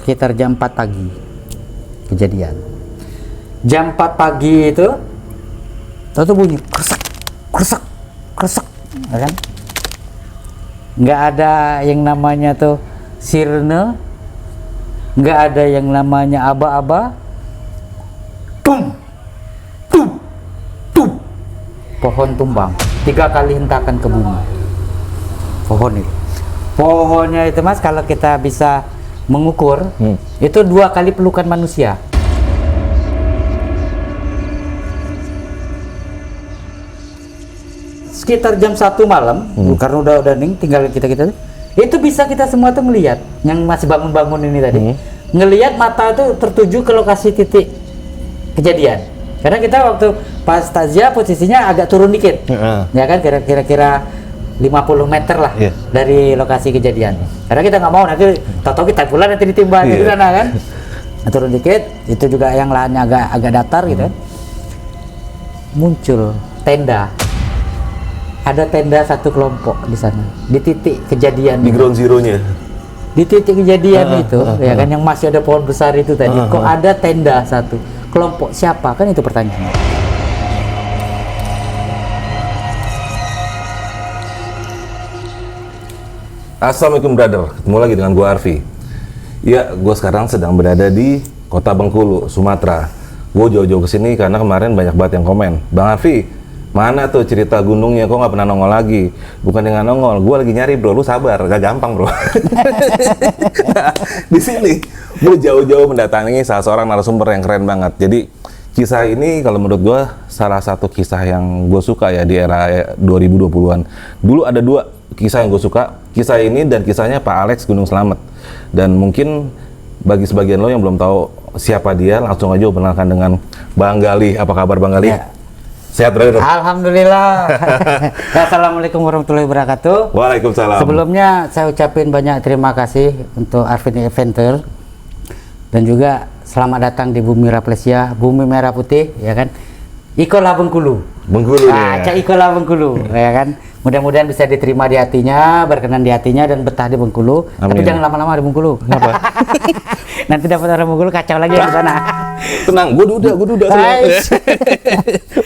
sekitar jam 4 pagi kejadian. Jam 4 pagi itu tuh bunyi kresek, kresek, kresek, ya kan? Nggak ada yang namanya tuh sirene, nggak ada yang namanya aba-aba. Tum, tum, tum. Pohon tumbang 3 kali hentakan ke bumi. Pohon itu. Pohonnya itu Mas, kalau kita bisa mengukur, itu 2 kali pelukan manusia. Sekitar jam 1 malam, karena udah ning, tinggal kita itu bisa kita semua tuh melihat yang masih bangun-bangun ini tadi, ngelihat mata itu tertuju ke lokasi titik kejadian. Karena kita waktu pas takziah posisinya agak turun dikit, ya kan, kira-kira 50 meter lah dari lokasi kejadian. Karena kita nggak mau nanti tahu-tahu kita pula nanti ditimba di sana kan. Turun dikit, itu juga yang lahannya agak datar gitu. Muncul tenda. Ada tenda satu kelompok di sana, di titik kejadian. Di ground zero-nya. Di titik kejadian itu, ya kan, yang masih ada pohon besar itu tadi. Kok ada tenda satu kelompok, siapa kan, itu pertanyaannya. Assalamualaikum brother, ketemu lagi dengan gua Arfi. Ya, gua sekarang sedang berada di Kota Bengkulu, Sumatera. Gua jauh-jauh ke sini karena kemarin banyak banget yang komen, Bang Arfi, mana tuh cerita gunungnya, kok nggak pernah nongol lagi? Bukan dengan nongol, gua lagi nyari bro, lu sabar, gak gampang bro. Nah, di sini gua jauh-jauh mendatangi salah seorang narasumber yang keren banget. Jadi kisah ini kalau menurut gua salah satu kisah yang gua suka ya di era 2020-an. Dulu ada 2 kisah yang gue suka, kisah ini dan kisahnya Pak Alex Gunung Slamet. Dan mungkin bagi sebagian lo yang belum tahu siapa dia, langsung aja perkenalkan dengan Bang Gali. Apa kabar Bang Gali? Ya. Sehat brother? Alhamdulillah. Assalamualaikum warahmatullahi wabarakatuh. Waalaikumsalam. Sebelumnya saya ucapin banyak terima kasih untuk Arvin Adventure, dan juga selamat datang di Bumi Raplesia, Bumi Merah Putih, ya kan? Ikola Bengkulu. Bengkulu Nah, Cak Ikola Bengkulu, ya kan? Mudah-mudahan bisa diterima di hatinya, berkenan di hatinya, dan betah di Bengkulu. Amin. Tapi jangan lama-lama di Bengkulu. Kenapa? Nanti dapat orang Bengkulu kacau lagi di sana. Tenang, gue duda.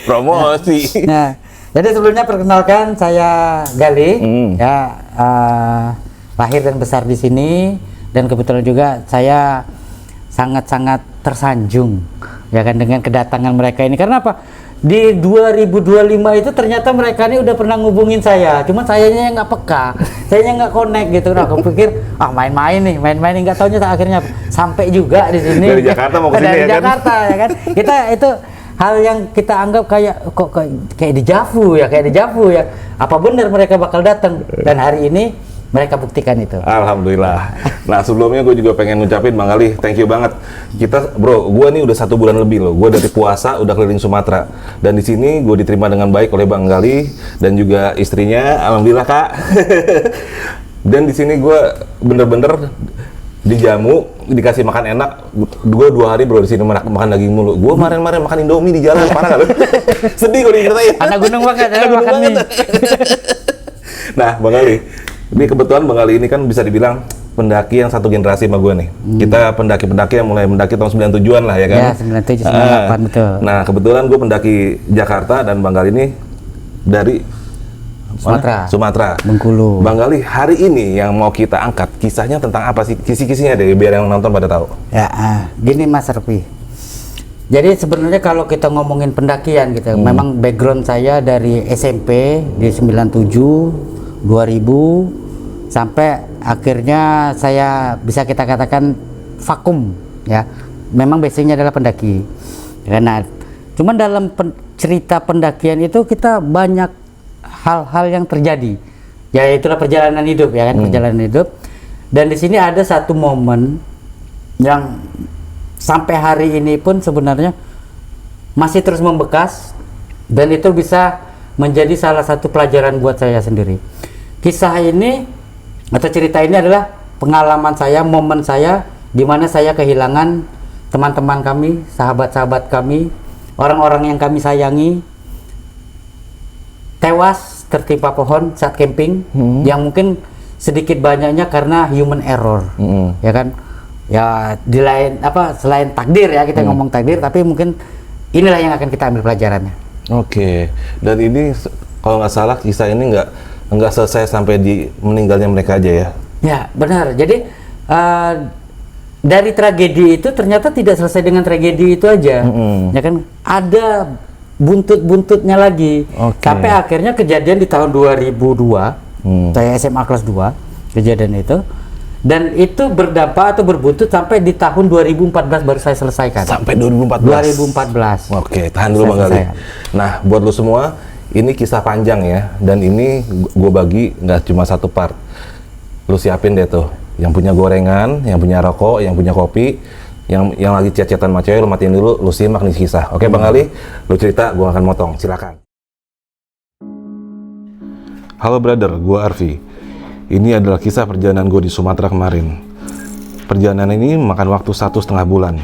Promosi. Nah, jadi sebelumnya perkenalkan, saya Gali, ya, lahir dan besar di sini, dan kebetulan juga saya sangat-sangat tersanjung, ya kan, dengan kedatangan mereka ini. Karena apa? Di 2025 itu ternyata mereka ini udah pernah ngubungin saya, cuman sayanya nggak peka, sayanya nggak connect gitu. Nah, aku pikir main-main nih, nggak taunya akhirnya sampai juga di sini. Dari Jakarta mau ke sini, dari ya kan? Jakarta, ya kan? Kita itu hal yang kita anggap kayak dejavu ya. Apa benar mereka bakal datang? Dan hari ini mereka buktikan itu. Alhamdulillah. Nah, sebelumnya gue juga pengen ngucapin Bang Ali, thank you banget. Kita, bro, gue nih udah 1 bulan lebih loh. Gue dari puasa udah keliling Sumatera, dan di sini gue diterima dengan baik oleh Bang Gali dan juga istrinya. Alhamdulillah Kak. Dan di sini gue bener-bener dijamu, dikasih makan enak. Gue 2 hari bro di sini makan daging mulu. Gue kemarin makan Indomie di jalan, parah gak lu? Sedih gue diceritain. Anak gunung banget, makan mie. Nah, Bang Ali, ini kebetulan Bang Ali ini kan bisa dibilang pendaki yang satu generasi sama gue nih. Kita pendaki-pendaki yang mulai mendaki tahun 97-an lah, ya kan? Ya, 97, 98, betul. Nah, kebetulan gue pendaki Jakarta, dan Bang Gali ini dari Sumatera. Bengkulu. Bang Gali, hari ini yang mau kita angkat kisahnya tentang apa sih? Kisi-kisinya deh, biar yang nonton pada tahu. Ya, gini Mas Arfi. Jadi sebenarnya kalau kita ngomongin pendakian gitu, memang background saya dari SMP di 97, 2000 sampai akhirnya saya bisa kita katakan vakum, ya. Memang basicnya adalah pendaki. Karena cuman dalam cerita pendakian itu kita banyak hal-hal yang terjadi. Ya, itulah perjalanan hidup, ya kan, perjalanan hidup. Dan di sini ada satu momen yang sampai hari ini pun sebenarnya masih terus membekas, dan itu bisa menjadi salah satu pelajaran buat saya sendiri. Kisah ini atau cerita ini adalah pengalaman saya, momen saya di mana saya kehilangan teman-teman kami, sahabat-sahabat kami, orang-orang yang kami sayangi, tewas tertimpa pohon saat camping, yang mungkin sedikit banyaknya karena human error, ya kan. Ya di lain apa selain takdir ya kita ngomong takdir, tapi mungkin inilah yang akan kita ambil pelajarannya. Oke. Dan ini kalau nggak salah kisah ini nggak selesai sampai di meninggalnya mereka aja ya? Ya benar. Jadi dari tragedi itu ternyata tidak selesai dengan tragedi itu aja, ya kan? Ada buntut-buntutnya lagi. Sampai akhirnya kejadian di tahun 2002, saya SMA kelas 2, kejadian itu. Dan itu berdampak atau berbuntut sampai di tahun 2014 baru saya selesaikan. Sampai 2014? 2014. Oke, tahan dulu Bang Gali. Nah, buat lu semua, ini kisah panjang ya. Dan ini gue bagi nggak cuma satu part. Lu siapin deh tuh. Yang punya gorengan, yang punya rokok, yang punya kopi, yang lagi chat-chatan sama cewek, lu matiin dulu, lu simak nih kisah. Oke Bang Ali, lu cerita, gua akan motong, silakan. Halo brother, gua Arfi. Ini adalah kisah perjalanan gue di Sumatera kemarin. Perjalanan ini makan waktu 1,5 bulan.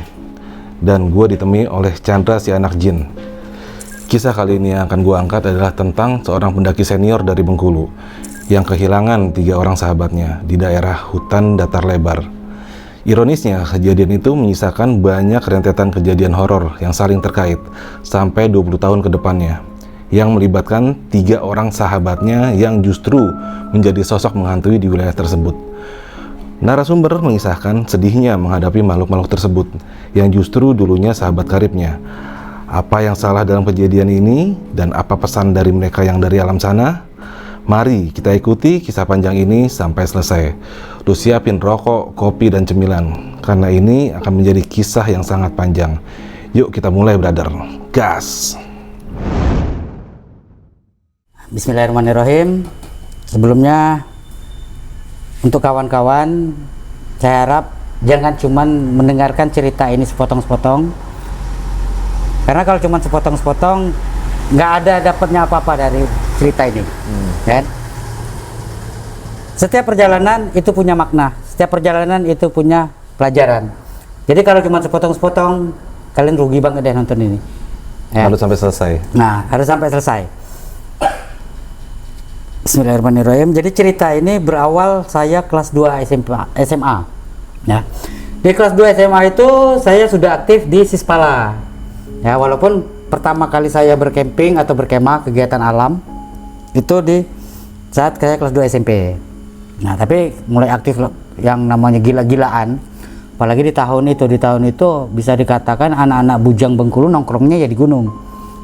Dan gue ditemui oleh Chandra si anak jin. Kisah kali ini yang akan gue angkat adalah tentang seorang pendaki senior dari Bengkulu yang kehilangan 3 orang sahabatnya di daerah hutan datar lebar. Ironisnya, kejadian itu menyisakan banyak rentetan kejadian horor yang saling terkait sampai 20 tahun ke depannya, yang melibatkan 3 orang sahabatnya yang justru menjadi sosok menghantui di wilayah tersebut. Narasumber mengisahkan sedihnya menghadapi makhluk-makhluk tersebut yang justru dulunya sahabat karibnya. Apa yang salah dalam kejadian ini dan apa pesan dari mereka yang dari alam sana? Mari kita ikuti kisah panjang ini sampai selesai. Lu siapin rokok, kopi, dan cemilan, karena ini akan menjadi kisah yang sangat panjang. Yuk kita mulai brother, gas! Bismillahirrahmanirrahim. Sebelumnya untuk kawan-kawan, saya harap jangan cuman mendengarkan cerita ini sepotong-sepotong, karena kalau cuman sepotong-sepotong nggak ada dapatnya apa-apa dari cerita ini, kan? Setiap perjalanan itu punya makna, setiap perjalanan itu punya pelajaran. Jadi kalau cuma sepotong-sepotong, kalian rugi banget deh nonton ini. Ya. Harus sampai selesai. Nah, harus sampai selesai. Bismillahirrahmanirrahim. Jadi cerita ini berawal saya kelas 2 SMA. Ya. Di kelas 2 SMA itu saya sudah aktif di Sispala. Ya, walaupun pertama kali saya bercamping atau berkemah kegiatan alam itu di saat saya kelas 2 SMP. Nah, tapi mulai aktif yang namanya gila-gilaan, apalagi di tahun itu bisa dikatakan anak-anak bujang Bengkulu nongkrongnya ya di gunung,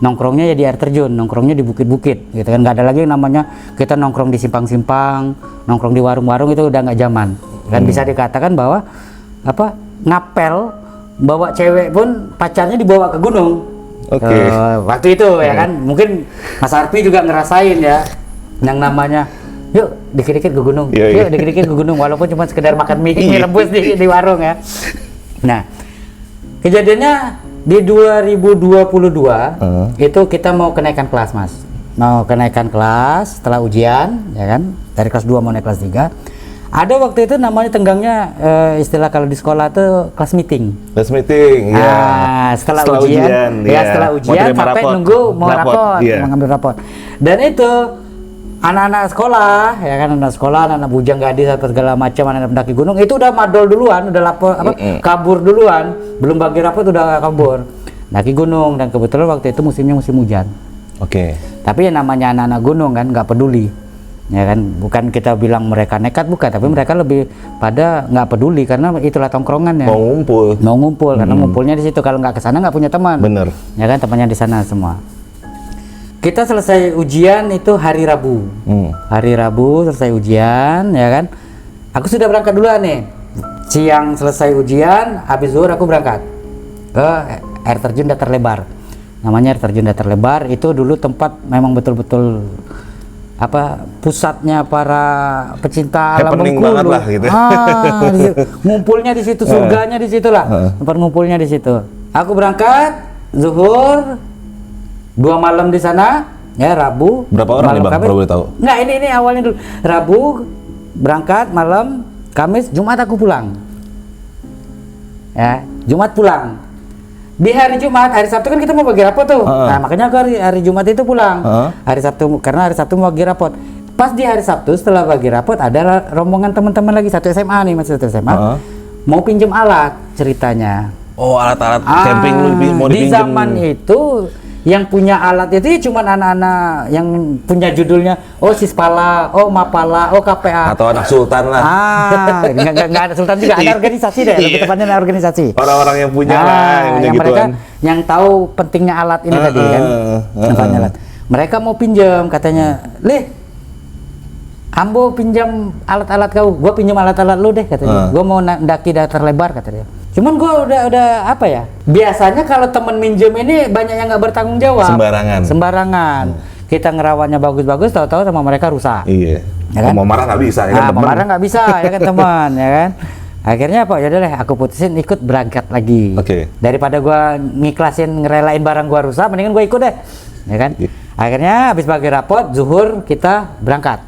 nongkrongnya ya di air terjun, nongkrongnya di bukit-bukit gitu kan. Nggak ada lagi yang namanya kita nongkrong di simpang-simpang, nongkrong di warung-warung, itu udah nggak zaman. Dan bisa dikatakan bahwa apa, ngapel bawa cewek pun pacarnya dibawa ke gunung. Waktu itu ya kan, mungkin Mas Arfi juga ngerasain ya yang namanya yuk dikit-dikit ke gunung, yuk dikit-dikit ke gunung, walaupun cuma sekedar makan mie rebus di warung ya. Nah, kejadiannya di 2022 itu kita mau kenaikan kelas, Mas. Mau kenaikan kelas setelah ujian, ya kan? Dari kelas 2 mau naik kelas 3. Ada waktu itu namanya tenggangnya istilah kalau di sekolah tuh kelas meeting. Kelas meeting, ya. Setelah ujian, ya setelah ujian sampai rapot. Nunggu mau rapot, mau ngambil rapot. Dan itu anak-anak sekolah, ya kan, anak sekolah, anak bujang gadis atau segala macam, anak pendaki gunung itu udah madol duluan, udah lapor kabur duluan, belum bagi rapot udah kabur. Daki gunung, dan kebetulan waktu itu musimnya musim hujan. Tapi yang namanya anak-anak gunung kan nggak peduli. Ya kan, bukan kita bilang mereka nekat, bukan, tapi mereka lebih pada nggak peduli karena itulah tongkrongannya. Mau ngumpul karena ngumpulnya di situ. Kalau nggak ke sana nggak punya teman. Bener. Ya kan, temannya di sana semua. Kita selesai ujian itu hari Rabu. Hari Rabu selesai ujian, ya kan. Aku sudah berangkat duluan nih. Siang selesai ujian, habis zuhur aku berangkat ke air terjun datar lebar. Namanya air terjun datar lebar. Itu dulu tempat memang betul-betul apa, pusatnya para pecinta alam Bengkulu lah, gitu. Ngumpulnya di situ, surganya di situ lah, tempat ngumpulnya di situ. Aku berangkat zuhur, 2 malam di sana, ya Rabu. Berapa orang nih Bang, kalau boleh tahu? Nggak, ini awalnya dulu. Rabu berangkat malam, Kamis, Jumat aku pulang. Ya, Jumat pulang. Di hari Jumat, hari Sabtu kan kita mau bagi rapot tuh. Nah, makanya aku hari Jumat itu pulang. Hari Sabtu, karena hari Sabtu mau bagi rapot. Pas di hari Sabtu setelah bagi rapot ada rombongan teman-teman lagi satu SMA nih, masih satu SMA. mau pinjem alat ceritanya. Oh, alat-alat camping lu mau Di dipinjem. zaman itu yang punya alat itu ya cuma anak-anak yang punya judulnya Sispala, Mapala, KPA. Atau anak sultan lah. Nggak ada sultan juga, ada organisasi deh, lebih tepatnya ada organisasi. Orang-orang yang punya lah, yang punya yang gituan. mereka yang tahu pentingnya alat ini tadi kan. Manfaatnya alat. Mereka mau pinjam katanya, Ambo pinjam alat-alat kau, gua pinjam alat-alat lu deh katanya. Gua mau daki datar lebar katanya. Cuman gua udah apa ya? Biasanya kalau temen minjem ini banyak yang nggak bertanggung jawab. Sembarangan. Kita ngerawatnya bagus-bagus, tahu-tahu sama mereka rusak. Iya. Ya kan? Mau marah nggak bisa, ya kan? Mau marah nggak bisa, ya kan teman, ya kan? Akhirnya apa? Yaudah deh, aku putusin ikut berangkat lagi. Oke. Daripada gua ngerelain barang gua rusak, mendingan gua ikut deh, ya kan? Akhirnya habis bagi rapot, zuhur kita berangkat.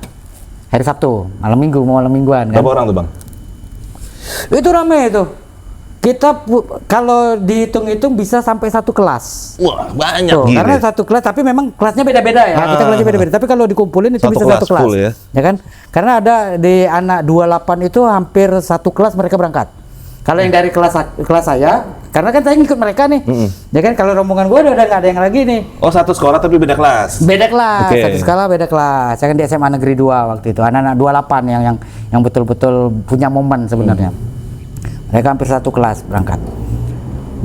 Hari Sabtu, malam mingguan kan? Berapa orang tuh bang? Itu rame itu. Kita kalau dihitung-hitung bisa sampai satu kelas. Wah, banyak Tuh, karena satu kelas, tapi memang kelasnya beda-beda ya. Kita kelasnya beda-beda. Tapi kalau dikumpulin itu bisa satu kelas. Ya kan? Karena ada di anak 28 itu hampir satu kelas mereka berangkat. Kalau yang dari kelas saya, karena kan saya ngikut mereka nih. Ya kan, kalau rombongan gue udah nggak ada yang lagi nih. Oh, satu sekolah tapi beda kelas. Beda kelas, Okay. satu skala beda kelas. Saya kan di SMA Negeri 2 waktu itu. Anak-anak 28 yang betul-betul punya momen sebenarnya. Mereka hampir satu kelas berangkat.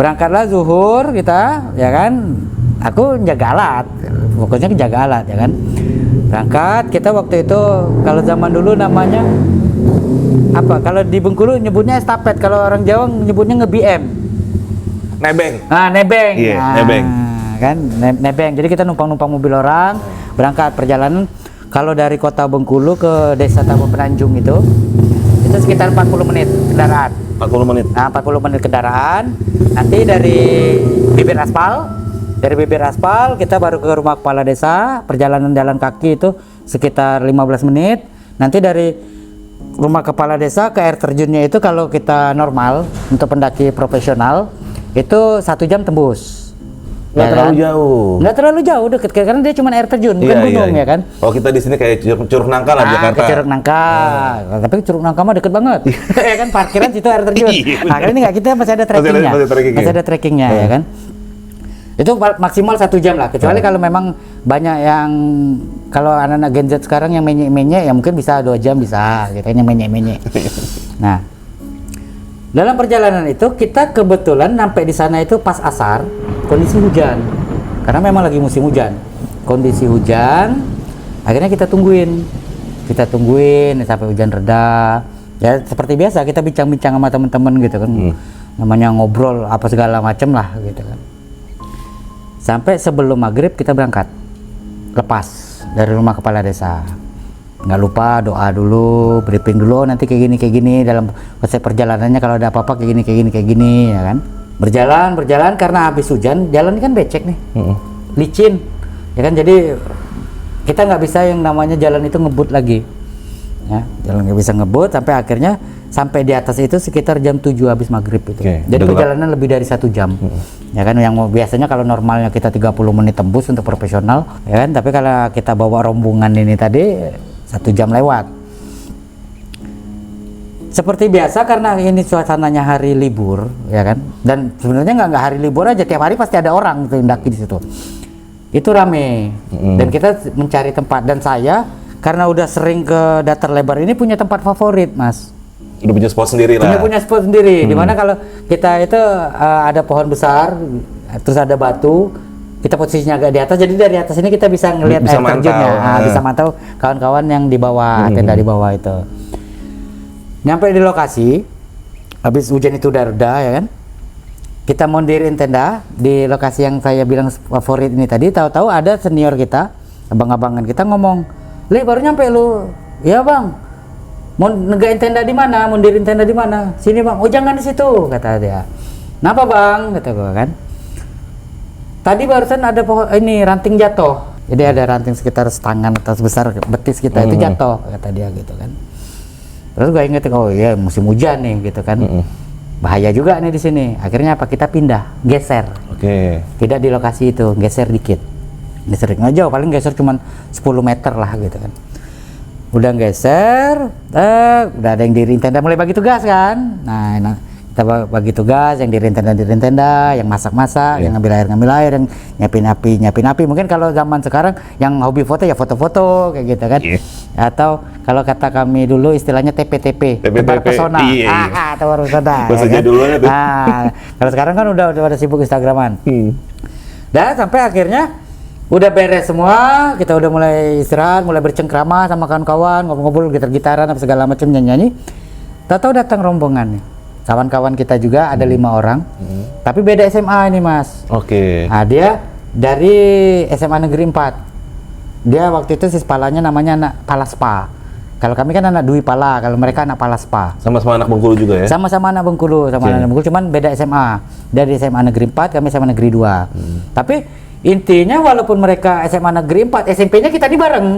Berangkatlah zuhur kita, ya kan? Aku jaga alat, fokusnya jaga alat, ya kan? Berangkat kita waktu itu kalau zaman dulu namanya apa? Kalau di Bengkulu nyebutnya estafet, kalau orang Jawa nyebutnya nge-BM. Nebeng. Nebeng. Iya, nebeng. Kan nebeng. Jadi kita numpang mobil orang, berangkat perjalanan. Kalau dari kota Bengkulu ke Desa Tabu Penanjung itu sekitar 40 menit kendaraan. 40 menit. Nah, 40 menit kendaraan. Nanti dari bibir aspal, kita baru ke rumah kepala desa. Perjalanan jalan kaki itu sekitar 15 menit. Nanti dari rumah kepala desa ke air terjunnya itu kalau kita normal untuk pendaki profesional itu 1 jam tembus. Nggak terlalu jauh. Nggak terlalu jauh, deket karena dia cuma air terjun, bukan gunung ya kan. Oh, kita di sini kayak Curug Nangka lah di Jakarta. Ke Curug Nangka. Tapi Curug Nangka mah deket banget. Ya kan, parkiran situ air terjun. Nah, kali ini nggak, kita masih ada trekkingnya. Masih ada trekkingnya ya kan. Itu maksimal 1 jam lah, kecuali kalau memang banyak yang kalau anak-anak Gen Z sekarang yang menyek-menyek ya mungkin bisa 2 jam bisa, gitu yang menyek-menyek. Nah, dalam perjalanan itu kita kebetulan sampai di sana itu pas asar, kondisi hujan. Karena memang lagi musim hujan. Kondisi hujan, akhirnya kita tungguin sampai hujan reda. Ya seperti biasa kita bincang-bincang sama teman-teman gitu kan. Namanya ngobrol apa segala macam lah gitu kan. Sampai sebelum maghrib kita berangkat. Lepas dari rumah kepala desa. Nggak lupa doa dulu, briefing dulu, nanti kayak gini dalam proses perjalanannya kalau ada apa-apa kayak gini ya kan. Berjalan karena habis hujan, jalan kan becek nih, licin ya kan, jadi kita nggak bisa yang namanya jalan itu ngebut lagi ya, jalan nggak bisa ngebut sampai di atas itu sekitar jam 7 habis maghrib itu. Jadi perjalanan lebih dari 1 jam ya kan, yang biasanya kalau normalnya kita 30 menit tembus untuk profesional ya kan, tapi kalau kita bawa rombongan ini tadi 1 jam lewat. Seperti biasa karena ini suasananya hari libur ya kan, dan sebenarnya nggak hari libur aja, tiap hari pasti ada orang gitu mendaki di situ. Itu rame dan kita mencari tempat, dan saya karena udah sering ke datar lebar ini punya tempat favorit, Mas. Udah punya spot sendiri lah. Punya spot sendiri, dimana kalau kita itu ada pohon besar, terus ada batu, kita posisinya agak di atas, jadi dari atas ini kita bisa ngelihat air terjunnya, bisa mantau kawan-kawan yang di bawah, tenda di bawah itu. Nyampe di lokasi, habis hujan itu udah reda ya kan, kita mondirin tenda di lokasi yang saya bilang favorit ini tadi. Tahu-tahu ada senior kita, abang-abangan kita ngomong, "Le, baru nyampe lu?" "Ya bang, mau negain tenda di mana? Mondirin tenda di mana?" "Sini bang." "Oh jangan di situ," kata dia. "Kenapa bang?" kata gua kan. "Tadi barusan ada pohon ini ranting jatuh." Jadi ada ranting sekitar setangan atau sebesar betis kita itu jatuh, kata dia gitu kan. Terus gue inget, oh iya musim hujan nih gitu kan, bahaya juga nih di sini. Akhirnya apa, kita pindah, geser. Tidak di lokasi itu, geser dikit, nggak jauh, paling geser cuma 10 meter lah gitu kan. Udah geser, udah ada yang diri tenda mulai bagi tugas kan. Nah, kita bagi tugas yang diri tenda, yang masak-masak, yang ngambil air, yang nyiapin api. Mungkin kalau zaman sekarang yang hobi foto ya foto-foto kayak gitu kan. Atau kalau kata kami dulu istilahnya TPTP, tebar pesona. Tebar pesona. Bahasa jadulnya tuh. Kalau sekarang kan udah sibuk Instagraman. Dan sampai akhirnya udah beres semua, kita udah mulai istirahat, mulai bercengkrama sama kawan-kawan, ngobrol-ngobrol, gitar-gitaran, apa segala macam nyanyi. Tahu-tahu datang rombongan nih. Kawan-kawan kita juga ada 5 orang, tapi beda SMA ini Mas. Oke. Nah, dia dari SMA Negeri 4. Dia waktu itu sispalanya namanya anak Palaspa. Kalau kami kan anak Dwi Pala, kalau mereka anak Palaspa. Sama-sama anak Bengkulu juga ya? Sama-sama anak Bengkulu, anak Bengkulu, cuman beda SMA. Dari SMA Negeri 4, kami SMA Negeri 2. Tapi intinya walaupun mereka SMA Negeri 4, SMP-nya kita di bareng.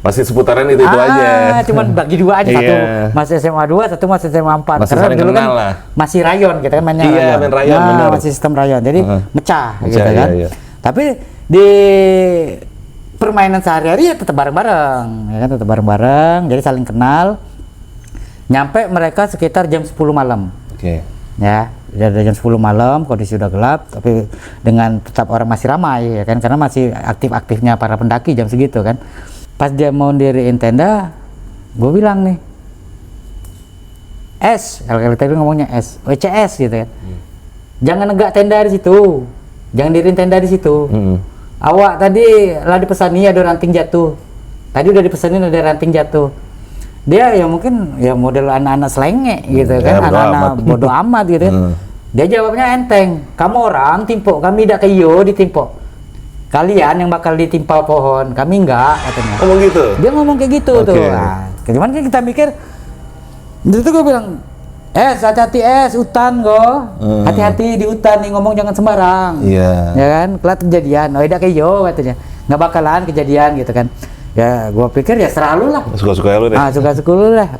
Masih seputaran itu aja. Cuman bagi 2 aja, satu masih SMA 2, satu masih SMA 4. Masih Karena saling dulu kenal kan lah. masih rayon, kita kan mainnya rayon. Main rayon, benar. Masih sistem rayon, jadi mecah gitu kan. Tapi di permainan sehari-hari ya tetap bareng-bareng, ya kan, tetap bareng-bareng, jadi saling kenal. Nyampe mereka sekitar jam 10 malam. Ya, dari jam 10 malam kondisi udah gelap, tapi dengan tetap orang masih ramai ya kan, karena masih aktif-aktifnya para pendaki jam segitu kan. Pas dia mau diriin tenda, gue bilang nih, kalau tadi ngomongnya WCS gitu kan. Jangan negak tenda di situ, jangan diriin tenda di situ. Awak tadi lah dipesani ada ranting jatuh, tadi udah dipesanin ada ranting jatuh. Dia ya mungkin ya model anak-anak selenge gitu kan, anak-anak bodoh amat gitu kan. Dia jawabnya enteng, kamu orang timpuk, kami tidak kayo ditimpuk. Kalian yang bakal ditimpa pohon, kami enggak katanya. Ngomong gitu? Dia ngomong kayak gitu tuh. Nah, cuman kan kita mikir, itu gue bilang, hati-hati hutan kok, hati-hati di hutan nih, ngomong jangan sembarang. Ya kan, kelihatan kejadian, tidak kayo katanya, nggak bakalan kejadian gitu kan. Ya gue pikir ya selalu lah, suka-suka lu deh. Suka-suka lu lah.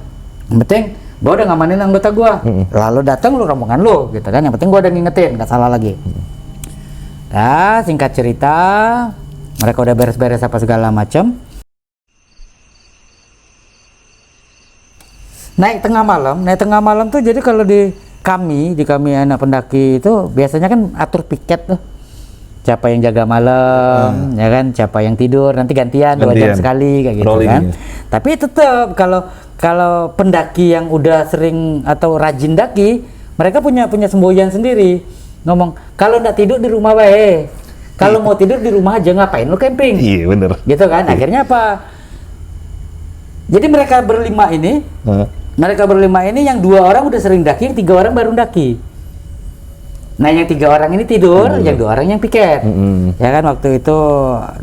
Yang penting gue udah ngamanin anggota gue. Lalu datang lu rombongan lu gitu kan. Yang penting gue udah ngingetin, nggak salah lagi. Ya singkat cerita, mereka udah beres-beres apa segala macam. Naik tengah malam tuh, jadi kalau di kami anak pendaki itu biasanya kan atur piket tuh. Siapa yang jaga malam, ya kan? Siapa yang tidur, nanti gantian 2 jam sekali kayak gitu kan. Tapi tetap kalau pendaki yang udah sering atau rajin daki, mereka punya semboyan sendiri. Ngomong, kalau nggak tidur di rumah wae. Kalau mau tidur di rumah aja, ngapain lu camping? Iya bener. Gitu kan? Akhirnya apa? Jadi mereka berlima ini yang 2 orang udah sering daki, yang 3 orang baru daki. Nah yang 3 orang ini tidur, yang 2 orang yang piket. Ya kan waktu itu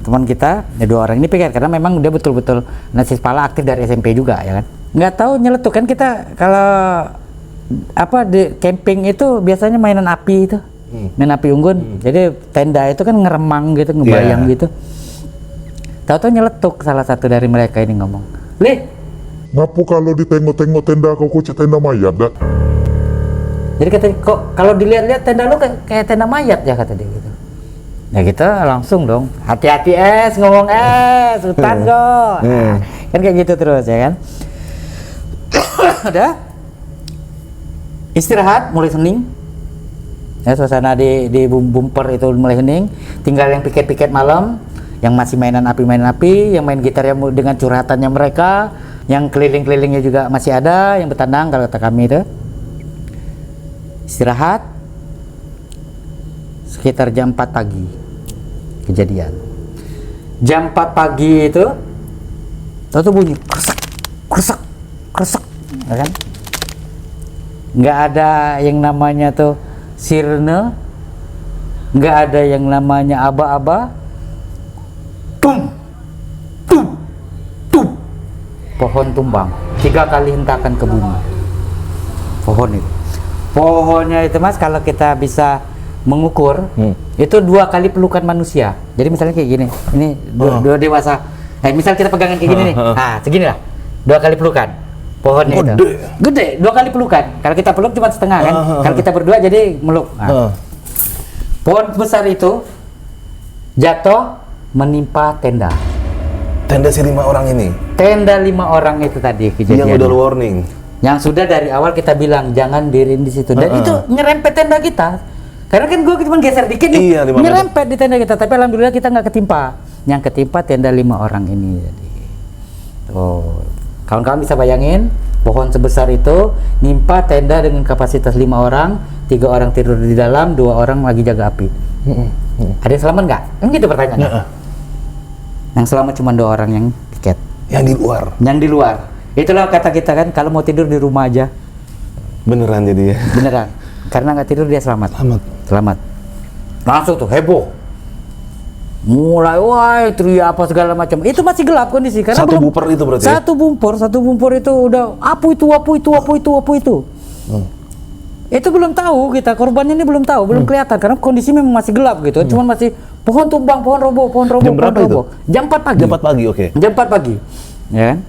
teman kita, ya 2 orang ini piket karena memang dia betul-betul nasi pala aktif dari SMP juga ya kan. Nggak tahu nyeletuk kan kita kalau di camping itu biasanya mainan api itu, main api unggun. Jadi tenda itu kan ngeremang gitu, ngebayang gitu. Tahu-tahu nyeletuk salah satu dari mereka ini ngomong, "Lih, ngapu kalau ditengok-tengok tenda kau kucing tenda mayat dah." Jadi kata kok kalau dilihat-lihat tenda lu kayak tenda mayat ya kata dia gitu. Ya kita langsung dong, hati-hati ngomong hutan kok. Kan kayak gitu terus ya kan. Udah istirahat mulai hening. Ya suasana di bumper itu mulai hening. Tinggal yang piket-piket malam, yang masih mainan api, yang main gitar yang dengan curhatannya mereka, yang keliling-kelilingnya juga masih ada, yang bertandang kalau kata kami itu. Istirahat sekitar jam 4 pagi kejadian. Jam 4 pagi itu tahu tuh bunyi kresek ya kan, nggak ada yang namanya tuh sirene, nggak ada yang namanya aba-aba, tum pohon tumbang 3 kali hentakan ke bumi. Pohonnya itu Mas, kalau kita bisa mengukur itu 2 kali pelukan manusia. Jadi misalnya kayak gini, ini dua dewasa. Misal kita pegangan kayak gini nih, segini lah, 2 kali pelukan. Pohonnya itu gede, 2 kali pelukan. Kalau kita peluk cuma setengah kan, kalau kita berdua jadi meluk. Pohon besar itu jatuh menimpa tenda. Tenda si 5 orang ini. Tenda 5 orang itu tadi kejadian. Yang udah lu warning. Yang sudah dari awal kita bilang jangan diriin di situ. Dan itu nyerempet tenda kita. Karena kan gue cuma geser dikit nih, Iya, 5 meter. nyerempet di tenda kita. Tapi alhamdulillah kita nggak ketimpa. Yang ketimpa tenda 5 orang ini. Jadi, tuh, kawan-kawan bisa bayangin pohon sebesar itu nimpa tenda dengan kapasitas 5 orang, 3 orang tidur di dalam, 2 orang lagi jaga api. Ada yang selamat nggak? Kan gitu pertanyaannya. Yang selamat cuma 2 orang yang tiket. Yang di luar. Yang di luar. Itulah kata kita kan, kalau mau tidur di rumah aja. Beneran jadi ya. Beneran. Karena nggak tidur dia selamat. Selamat. Langsung tuh heboh. Mulai wah teriak apa segala macam. Itu masih gelap kondisi karena Satu bumper itu berarti. Satu bumpur itu udah apu itu. Itu belum tahu kita, korbannya ini belum tahu, belum kelihatan karena kondisi memang masih gelap gitu. Cuman masih pohon tumbang, pohon roboh. Jam berapa itu? Jam 4 pagi. Jam 4 pagi, oke. Jam 4 pagi. Ya kan?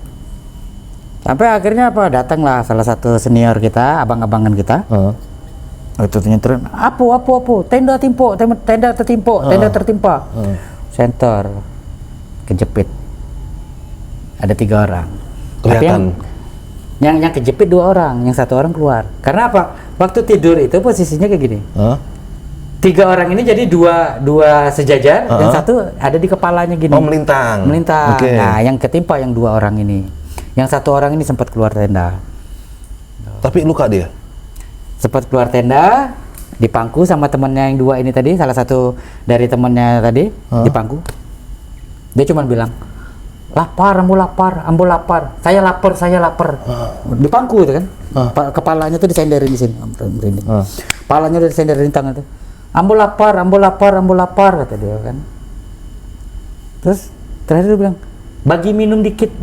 Sampai akhirnya apa? Datanglah salah satu senior kita, abang-abangan kita. Itu nyentrin, apu, tenda tertimpa. Center kejepit. Ada 3 orang. Kelihatan. Tapi yang kejepit 2 orang, yang 1 orang keluar. Karena apa? Waktu tidur itu posisinya kayak gini. 3 orang ini jadi dua sejajar, yang 1 ada di kepalanya gini. Oh, melintang. Okay. Nah, yang ketimpa yang 2 orang ini. Yang 1 orang ini sempat keluar tenda. Tapi luka dia. Sempat keluar tenda, dipangku sama temennya yang 2 ini tadi, salah satu dari temennya tadi dipangku. Dia cuma bilang, ambo lapar, saya lapar. Dipangku itu kan, kepalanya tuh disenderin di sini, merinding. Kepalanya udah disenderin di tangan tuh. Ambo lapar, kata dia kan. Terus terakhir dia bilang, bagi minum dikit,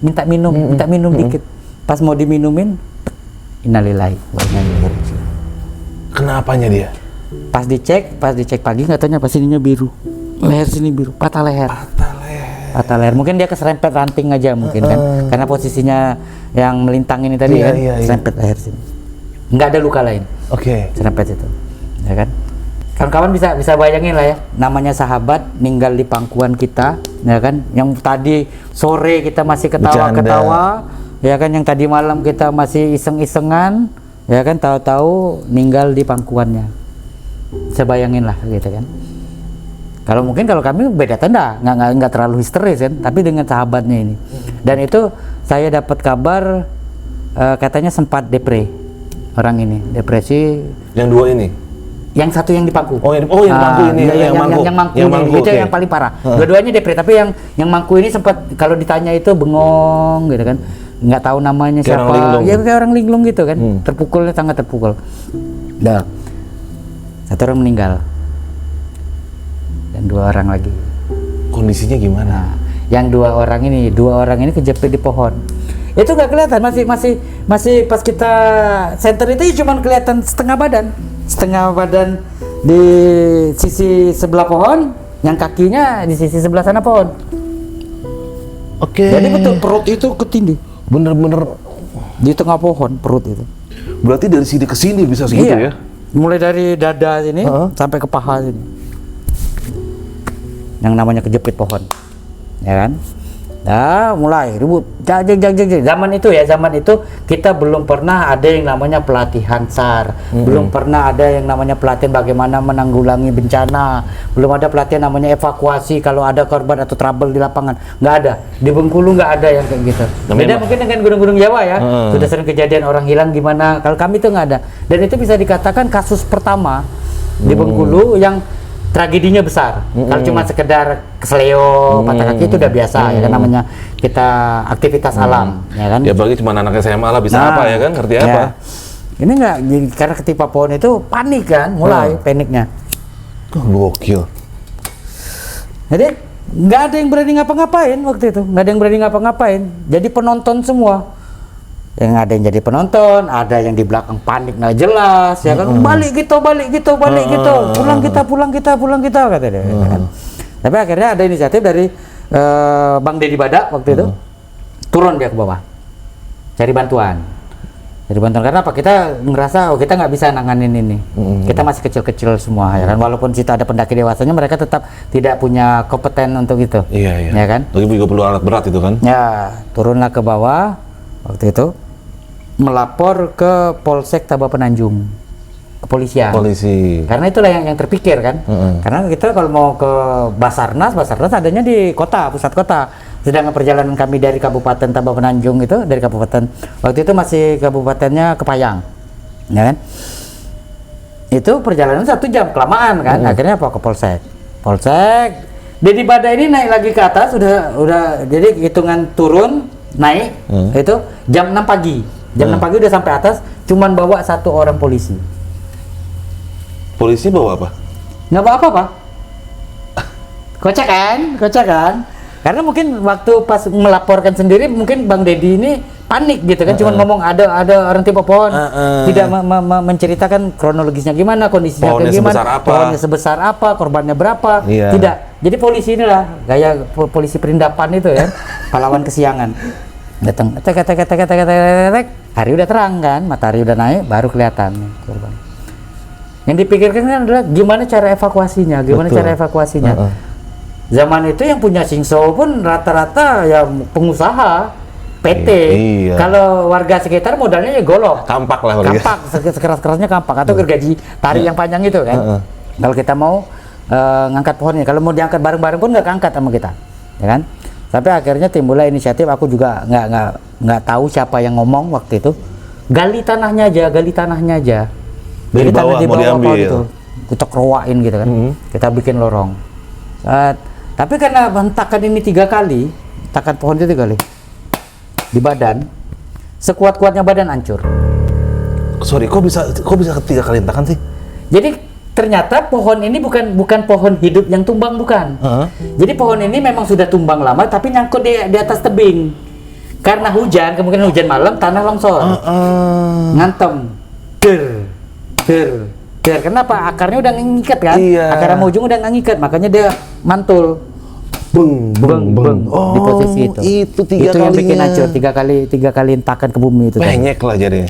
minta minum dikit. Pas mau diminumin, innalillahi wa inna ilaihi raji'un. Kenapanya dia? Pas dicek pagi nggak taunya pas ininya biru, leher sini biru, patah leher. Mungkin dia keserempet ranting aja mungkin kan, karena posisinya yang melintang ini tadi serempet leher sini. Nggak ada luka lain. Oke. Serempet itu, ya kan? Kawan-kawan bisa bayangin lah ya, namanya sahabat ninggal di pangkuan kita, ya kan? Yang tadi sore kita masih ketawa-ketawa, ya kan? Yang tadi malam kita masih iseng-isengan, ya kan? Tahu-tahu ninggal di pangkuannya. Bisa bayangin lah gitu kan. Kalau kami beda tenda, nggak terlalu histeris kan, tapi dengan sahabatnya ini. Dan itu saya dapat kabar katanya sempat orang ini, depresi. Yang 2 ini? Yang 1 yang dipangku. Yang mangku ini, yang mangku itu yang paling parah. Dua-duanya depresi, tapi yang mangku ini sempat kalau ditanya itu bengong gitu kan, nggak tahu namanya kayak siapa. Ya kayak orang linglung gitu kan, terpukulnya sangat terpukul. Dah, 1 orang meninggal dan 2 orang lagi. Kondisinya gimana? Nah, yang 2 orang ini kejepit di pohon. Itu nggak kelihatan, masih pas kita center itu cuma kelihatan setengah badan di sisi sebelah pohon, yang kakinya di sisi sebelah sana pohon. Oke. Jadi betul perut itu ketindih. Bener-bener Di tengah pohon perut itu. berarti dari sini ke sini bisa segitu ya? Mulai dari dada sini sampai ke paha sini. Yang namanya kejepit pohon. Ya kan? Nah, mulai ribut. Zaman itu kita belum pernah ada yang namanya pelatihan SAR. Belum pernah ada yang namanya pelatihan bagaimana menanggulangi bencana. Belum ada pelatihan namanya evakuasi kalau ada korban atau trouble di lapangan. Nggak ada. Di Bengkulu nggak ada yang kayak gitu. Beda mungkin dengan gunung-gunung Jawa ya. Sudah sering kejadian orang hilang gimana. Kalau kami itu nggak ada. Dan itu bisa dikatakan kasus pertama di Bengkulu yang tragedinya besar. Kalau cuma sekedar kesleo, patah kaki itu udah biasa ya kan, namanya kita aktivitas alam, ya kan. Ya bagi cuma anak SMA lah bisa apa ya kan, ngerti apa. Ini enggak, karena ketimpa pohon itu panik kan, mulai paniknya. Gokil. Jadi nggak ada yang berani ngapa-ngapain waktu itu, nggak ada yang berani ngapa-ngapain. Jadi penonton semua. Yang ada yang jadi penonton, ada yang di belakang panik nggak jelas, ya kan, balik gitu, pulang kita kata dia. Kan? Tapi akhirnya ada inisiatif dari Bang Deddy Badak waktu itu, turun dia ke bawah, cari bantuan. Jadi bantuan karena apa? Kita ngerasa kita nggak bisa nanganin ini. Kita masih kecil-kecil semua ya kan. Walaupun kita ada pendaki dewasanya, mereka tetap tidak punya kompeten untuk itu. Iya. Ya kan? Lagi juga perlu alat berat itu kan? Ya, turunlah ke bawah waktu itu, melapor ke Polsek Tabak Penanjung, kepolisian. Polisi. Karena itulah yang terpikir kan. Karena kita kalau mau ke Basarnas adanya di kota, pusat kota. Sedangkan perjalanan kami dari Kabupaten Tabak Penanjung itu, dari kabupaten waktu itu masih kabupatennya Kepayang, ya kan? Itu perjalanan 1 jam, kelamaan kan. Akhirnya apa, ke Polsek. Dedi Badai ini naik lagi ke atas, udah jadi hitungan turun naik itu jam 6 pagi. Jam 6 pagi udah sampai atas, cuman bawa 1 orang polisi. Polisi bawa apa? Nggak bawa apa-apa. Kocak kan? Karena mungkin waktu pas melaporkan sendiri, mungkin Bang Dedi ini panik gitu kan, cuman ngomong ada orang tipe pohon, tidak menceritakan kronologisnya gimana, kondisinya Pohonnya kayak gimana, sebesar apa? pohonnya sebesar apa, korbannya berapa, Iya. tidak. Jadi polisi inilah gaya polisi perindapan itu ya, pahlawan kesiangan. Datang, tek, hari udah terang kan, matahari udah naik, baru kelihatan korban. Yang dipikirkan kan adalah gimana cara evakuasinya, Betul. Zaman itu yang punya Singso pun rata-rata ya pengusaha PT. Iya. Kalau warga sekitar modalnya ya golok. Kampak lah warga. Kampak, sekeras-kerasnya kampak atau gergaji tarik yang panjang itu kan. Kalau kita mau ngangkat pohonnya, kalau mau diangkat bareng-bareng pun nggak keangkat sama kita, ya kan? Sampai akhirnya timbullah inisiatif, aku juga nggak tahu siapa yang ngomong waktu itu. Gali tanahnya aja. Dari bawah mau diambil. pohon itu. Kita kerowain gitu kan. Kita bikin lorong. Tapi karena hentakan ini 3 kali, hentakan pohon itu 3 kali di badan, sekuat-kuatnya badan hancur. Sorry, kok bisa 3 kali hentakan sih? Jadi ternyata pohon ini bukan pohon hidup yang tumbang, bukan. Jadi pohon ini memang sudah tumbang lama, tapi nyangkut di atas tebing. Karena hujan, kemungkinan hujan malam, tanah longsor, ngantem, der. Kenapa? Akarnya udah ngikat kan? Iya. Akar sama ujung udah ngikat, makanya dia mantul. Beng. Di posisi itu. Itu 3 Itu yang kalinya. bikin hancur 3 kali hentakan ke bumi itu. Penyek lah jadinya.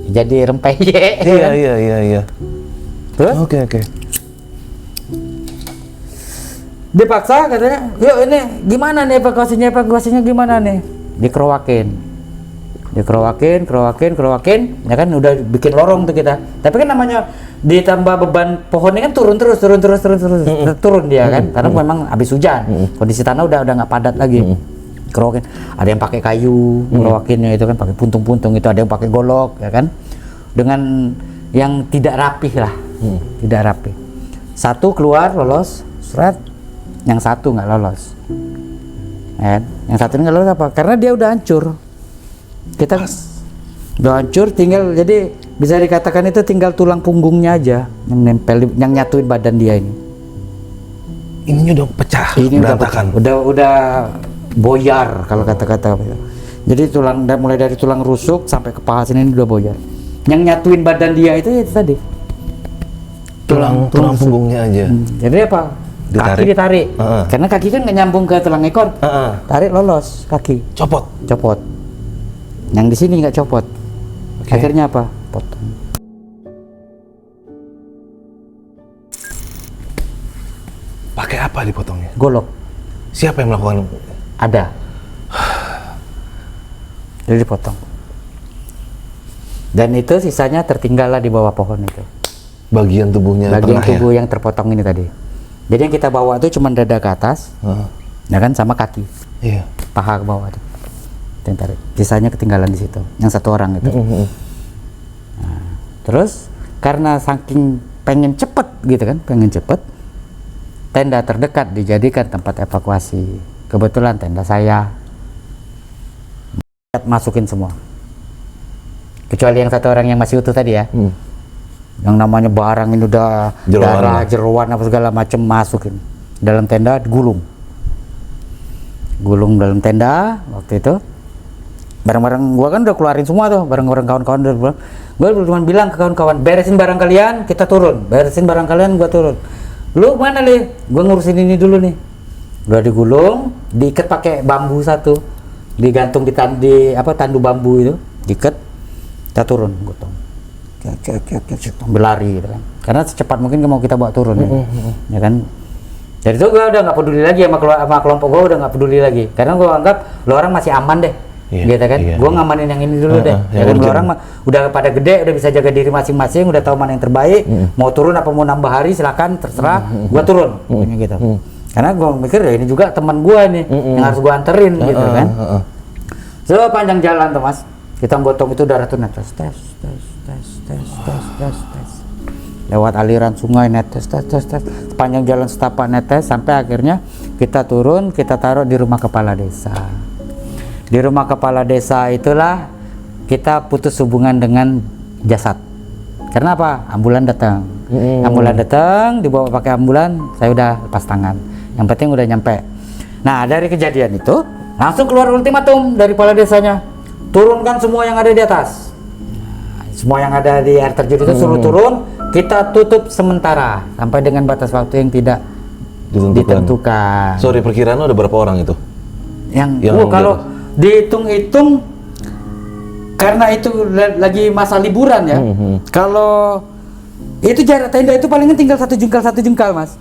Jadi rempeyek. Iya. Terus Oke. dipaksa katanya, yuk ini gimana nih evakuasinya gimana nih? Dikerowakin, ya kan udah bikin lorong tuh kita. Tapi kan namanya ditambah beban pohonnya kan turun dia kan, karena memang habis hujan, kondisi tanah udah nggak padat lagi. Kerowakin, ada yang pakai kayu, ngerowakinnya itu kan pakai puntung-puntung itu, ada yang pakai golok, ya kan, dengan yang tidak rapih lah, tidak rapih. 1 keluar lolos, seret, yang 1 nggak lolos. Yang 1 nggak lolos apa? Karena dia udah hancur. Kita udah hancur, tinggal, jadi bisa dikatakan itu tinggal tulang punggungnya aja yang nempel, yang nyatuin badan dia ini. Ininya udah pecah, Ini berantakan. udah boyar kalau kata-kata. Jadi mulai dari tulang rusuk sampai ke paha sini ini udah boyar. Yang nyatuin badan dia itu ya tadi. Tulang punggungnya aja. Jadi apa? Kaki ditarik. Karena kaki kan nggak nyambung ke tulang ekor. Tarik, lolos kaki. Copot. Yang di sini nggak copot. Akhirnya apa? Potong. Pakai apa dipotongnya? Golok. Siapa yang melakukan? Ada. Jadi dipotong. Dan itu sisanya tertinggal lah di bawah pohon itu. Bagian tubuhnya Bagian tubuh yang terpotong ini tadi. Jadi yang kita bawa itu cuma dada ke atas, ya kan, sama kaki, Iya. paha ke bawah tuh. Yang tarik. Sisanya ketinggalan di situ. Yang 1 orang itu. Nah, terus karena saking pengen cepet gitu kan, tenda terdekat dijadikan tempat evakuasi. Kebetulan tenda saya masukin semua. Kecuali yang 1 orang yang masih utuh tadi ya. Yang namanya barang ini udah darah, jeroan apa segala macam, masukin dalam tenda, gulung dalam tenda waktu itu. Barang-barang gua kan udah keluarin semua tuh, barang-barang kawan-kawan udah pulang. Gua cuma bilang ke kawan-kawan, beresin barang kalian, kita turun. Gua turun. Lu mana nih? Gua ngurusin ini dulu nih. Udah digulung, diikat pakai bambu 1, digantung di tandu bambu itu, diikat. kita turun gotong, berlari gitu kan, karena secepat mungkin mau kita bawa turun ya kan. Dari itu gue udah nggak peduli lagi sama kelompok gue, udah nggak peduli lagi, karena gue anggap lo orang masih aman deh, gitu kan. Gue ngamanin yang ini dulu deh, ya kan. Lo orang udah pada gede, udah bisa jaga diri masing-masing, udah tahu mana yang terbaik, mau turun apa mau nambah hari silakan terserah, gue turun, gitu. Karena gue mikir ya ini juga teman gue nih yang harus gue anterin, gitu kan. So panjang jalan tuh mas, kita gotong itu darah tuh netes, tes, lewat aliran sungai netes, sepanjang jalan setapak netes, sampai akhirnya kita turun, kita taruh di rumah kepala desa. Di rumah kepala desa itulah kita putus hubungan dengan jasad. Karena apa? Ambulan datang. Ambulan datang, dibawa pakai ambulan, saya udah lepas tangan. Yang penting udah nyampe. Nah, dari kejadian itu langsung keluar ultimatum dari kepala desanya. Turunkan semua yang ada di atas. Semua yang ada di air terjun itu suruh turun, kita tutup sementara sampai dengan batas waktu yang tidak ditentukan. Sorry, perkiraan lo ada berapa orang itu? Yang kalau dihitung-hitung, karena itu lagi masa liburan ya. Kalau itu jarak tenda itu palingan tinggal satu jengkal mas.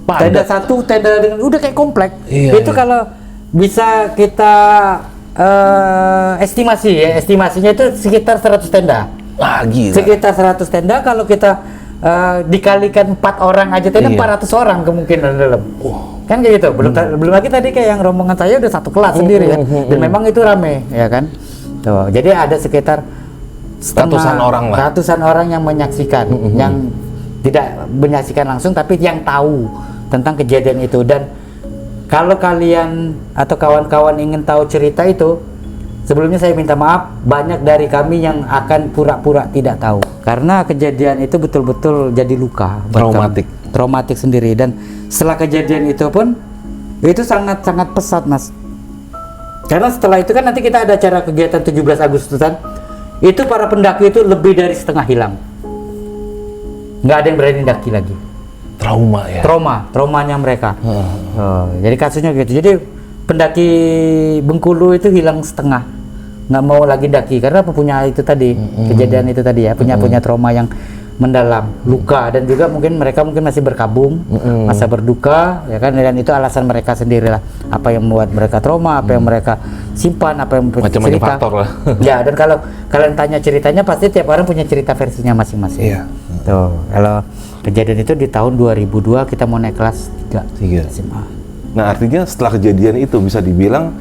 Tenda satu, tenda dengan udah kayak komplek. Itu kalau bisa kita estimasi ya, estimasinya itu sekitar 100 tenda. Gila. Sekitar 100 tenda, kalau kita dikalikan 4 orang aja tenda, 400 orang kemungkinan dalam. Kan kayak gitu. Belum lagi tadi kayak yang rombongan saya udah satu kelas sendiri ya. Dan memang itu rame ya kan. Tuh, jadi ada sekitar ratusan orang yang menyaksikan, yang tidak menyaksikan langsung tapi yang tahu tentang kejadian itu. Dan kalau kalian atau kawan-kawan ingin tahu cerita itu, sebelumnya saya minta maaf, banyak dari kami yang akan pura-pura tidak tahu karena kejadian itu betul-betul jadi luka, traumatik sendiri. Dan setelah kejadian itu pun itu sangat-sangat pesat mas, karena setelah itu kan nanti kita ada acara kegiatan 17 Agustusan, itu para pendaki itu lebih dari setengah hilang, nggak ada yang berani daki lagi. Traumanya mereka. Jadi kasusnya gitu. Jadi pendaki Bengkulu itu hilang setengah, nggak mau lagi daki karena punya itu tadi, kejadian itu tadi ya, punya trauma yang mendalam, luka, dan juga mereka masih berkabung, masa berduka ya kan. Dan itu alasan mereka sendirilah, apa yang membuat mereka trauma, apa yang mereka simpan, apa yang macam-macam faktor lah. Ya, dan kalau kalian tanya ceritanya, pasti tiap orang punya cerita versinya masing-masing. Tuh, kalau kejadian itu di tahun 2002 kita mau naik kelas 3 SMA. Nah, artinya setelah kejadian itu bisa dibilang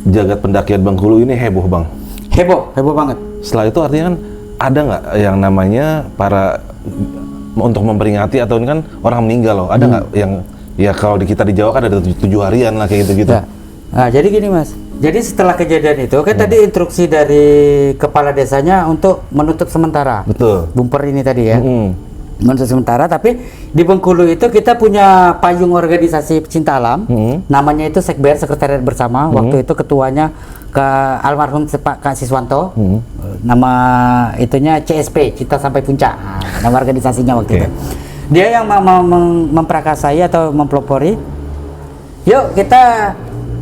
jagat pendakian Bengkulu ini heboh bang? Heboh banget. Setelah itu artinya kan ada nggak yang namanya para untuk memperingati, atau ini kan orang meninggal loh, ada nggak yang ya kalau di kita di Jawa kan ada 7 harian lah kayak gitu-gitu. Nah, jadi gini mas, jadi setelah kejadian itu kan tadi instruksi dari kepala desanya untuk menutup sementara. Betul. Bumper ini tadi ya. Menutup sementara, tapi di Bengkulu itu kita punya payung organisasi pecinta alam, namanya itu Sekber, Sekretariat Bersama. Waktu itu ketuanya ke almarhum Pak Kak Siswanto, nama itunya CSP, Cinta Sampai Puncak, nama organisasinya waktu itu. Dia yang memprakarsai atau mempelopori, yuk kita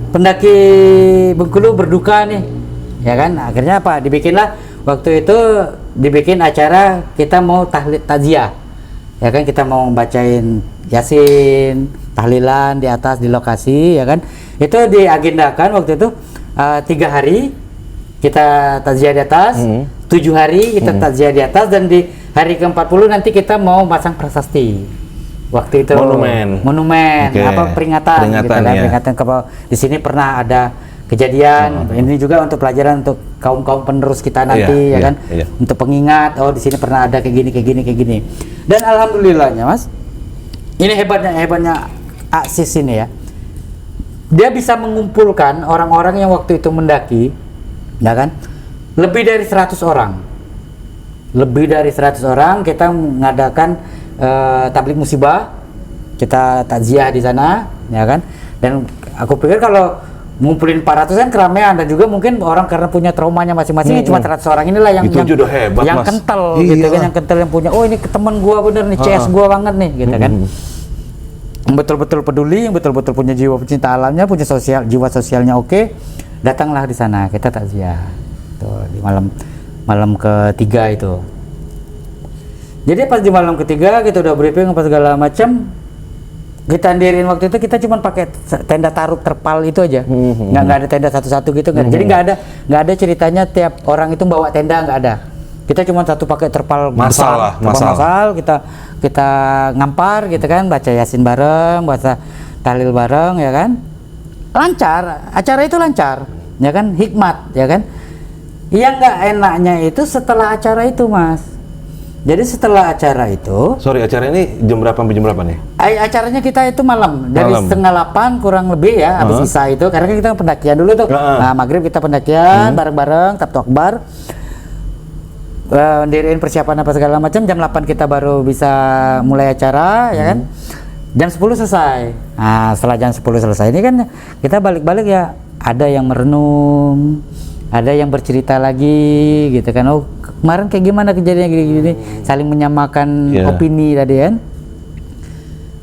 pendaki Bengkulu berduka nih, ya kan. Akhirnya apa, dibikinlah waktu itu acara, kita mau takziah. Ya kan, kita mau bacain Yasin, tahlilan di atas di lokasi ya kan. Itu diagendakan waktu itu 3 hari kita takziah di atas, 7 hari kita takziah di atas, dan di hari ke-40 nanti kita mau pasang prasasti. Waktu itu monumen apa peringatan gitu kan, peringatan di sini pernah ada kejadian. Ini juga untuk pelajaran untuk kaum penerus kita nanti ya kan, untuk pengingat, oh di sini pernah ada kayak gini. Dan alhamdulillahnya mas, ini hebatnya ASIS ini ya, dia bisa mengumpulkan orang-orang yang waktu itu mendaki ya kan, lebih dari 100 orang. Kita mengadakan tablik musibah, kita takziah di sana ya kan. Dan aku pikir kalau ngumpulin 400 kan keramaian, dan juga mungkin orang karena punya traumanya masing-masing, cuma 100 orang inilah yang hebat, yang mas. kental gitu kan, yang kental, yang punya, oh ini teman gua bener nih, CS gua banget nih gitu kan. Yang betul-betul peduli, yang betul-betul punya jiwa pecinta alamnya, punya jiwa sosialnya oke. Datanglah di sana, kita takziah tuh di malam malam ketiga itu. Jadi pas di malam ketiga kita udah briefing apa segala macam, kita diriin waktu itu kita cuma pakai tenda taruh terpal itu aja, nggak ada tenda satu-satu gitu kan. Jadi nggak ada ceritanya tiap orang itu bawa tenda, nggak ada. Kita cuma satu pakai terpal besar, masal. Kita ngampar gitu kan, baca yasin bareng, baca tahlil bareng ya kan. Lancar, acara itu lancar ya kan, hikmat ya kan. Yang nggak enaknya itu setelah acara itu, Mas. Jadi setelah acara itu, acara ini jam berapa sampai jam berapa nih? Acaranya kita itu malam, dari setengah 8 kurang lebih ya, habis isya itu, karena kita pendakian dulu tuh. Nah, maghrib kita pendakian bareng-bareng, Tabtu Akbar, diriin persiapan apa segala macam. Jam 8 kita baru bisa mulai acara, ya kan? Jam 10 selesai. Nah, setelah jam 10 selesai ini kan kita balik-balik ya, ada yang merenung, ada yang bercerita lagi gitu kan. Oh, kemarin kayak gimana kejadiannya gini-gini, saling menyamakan opini tadi kan.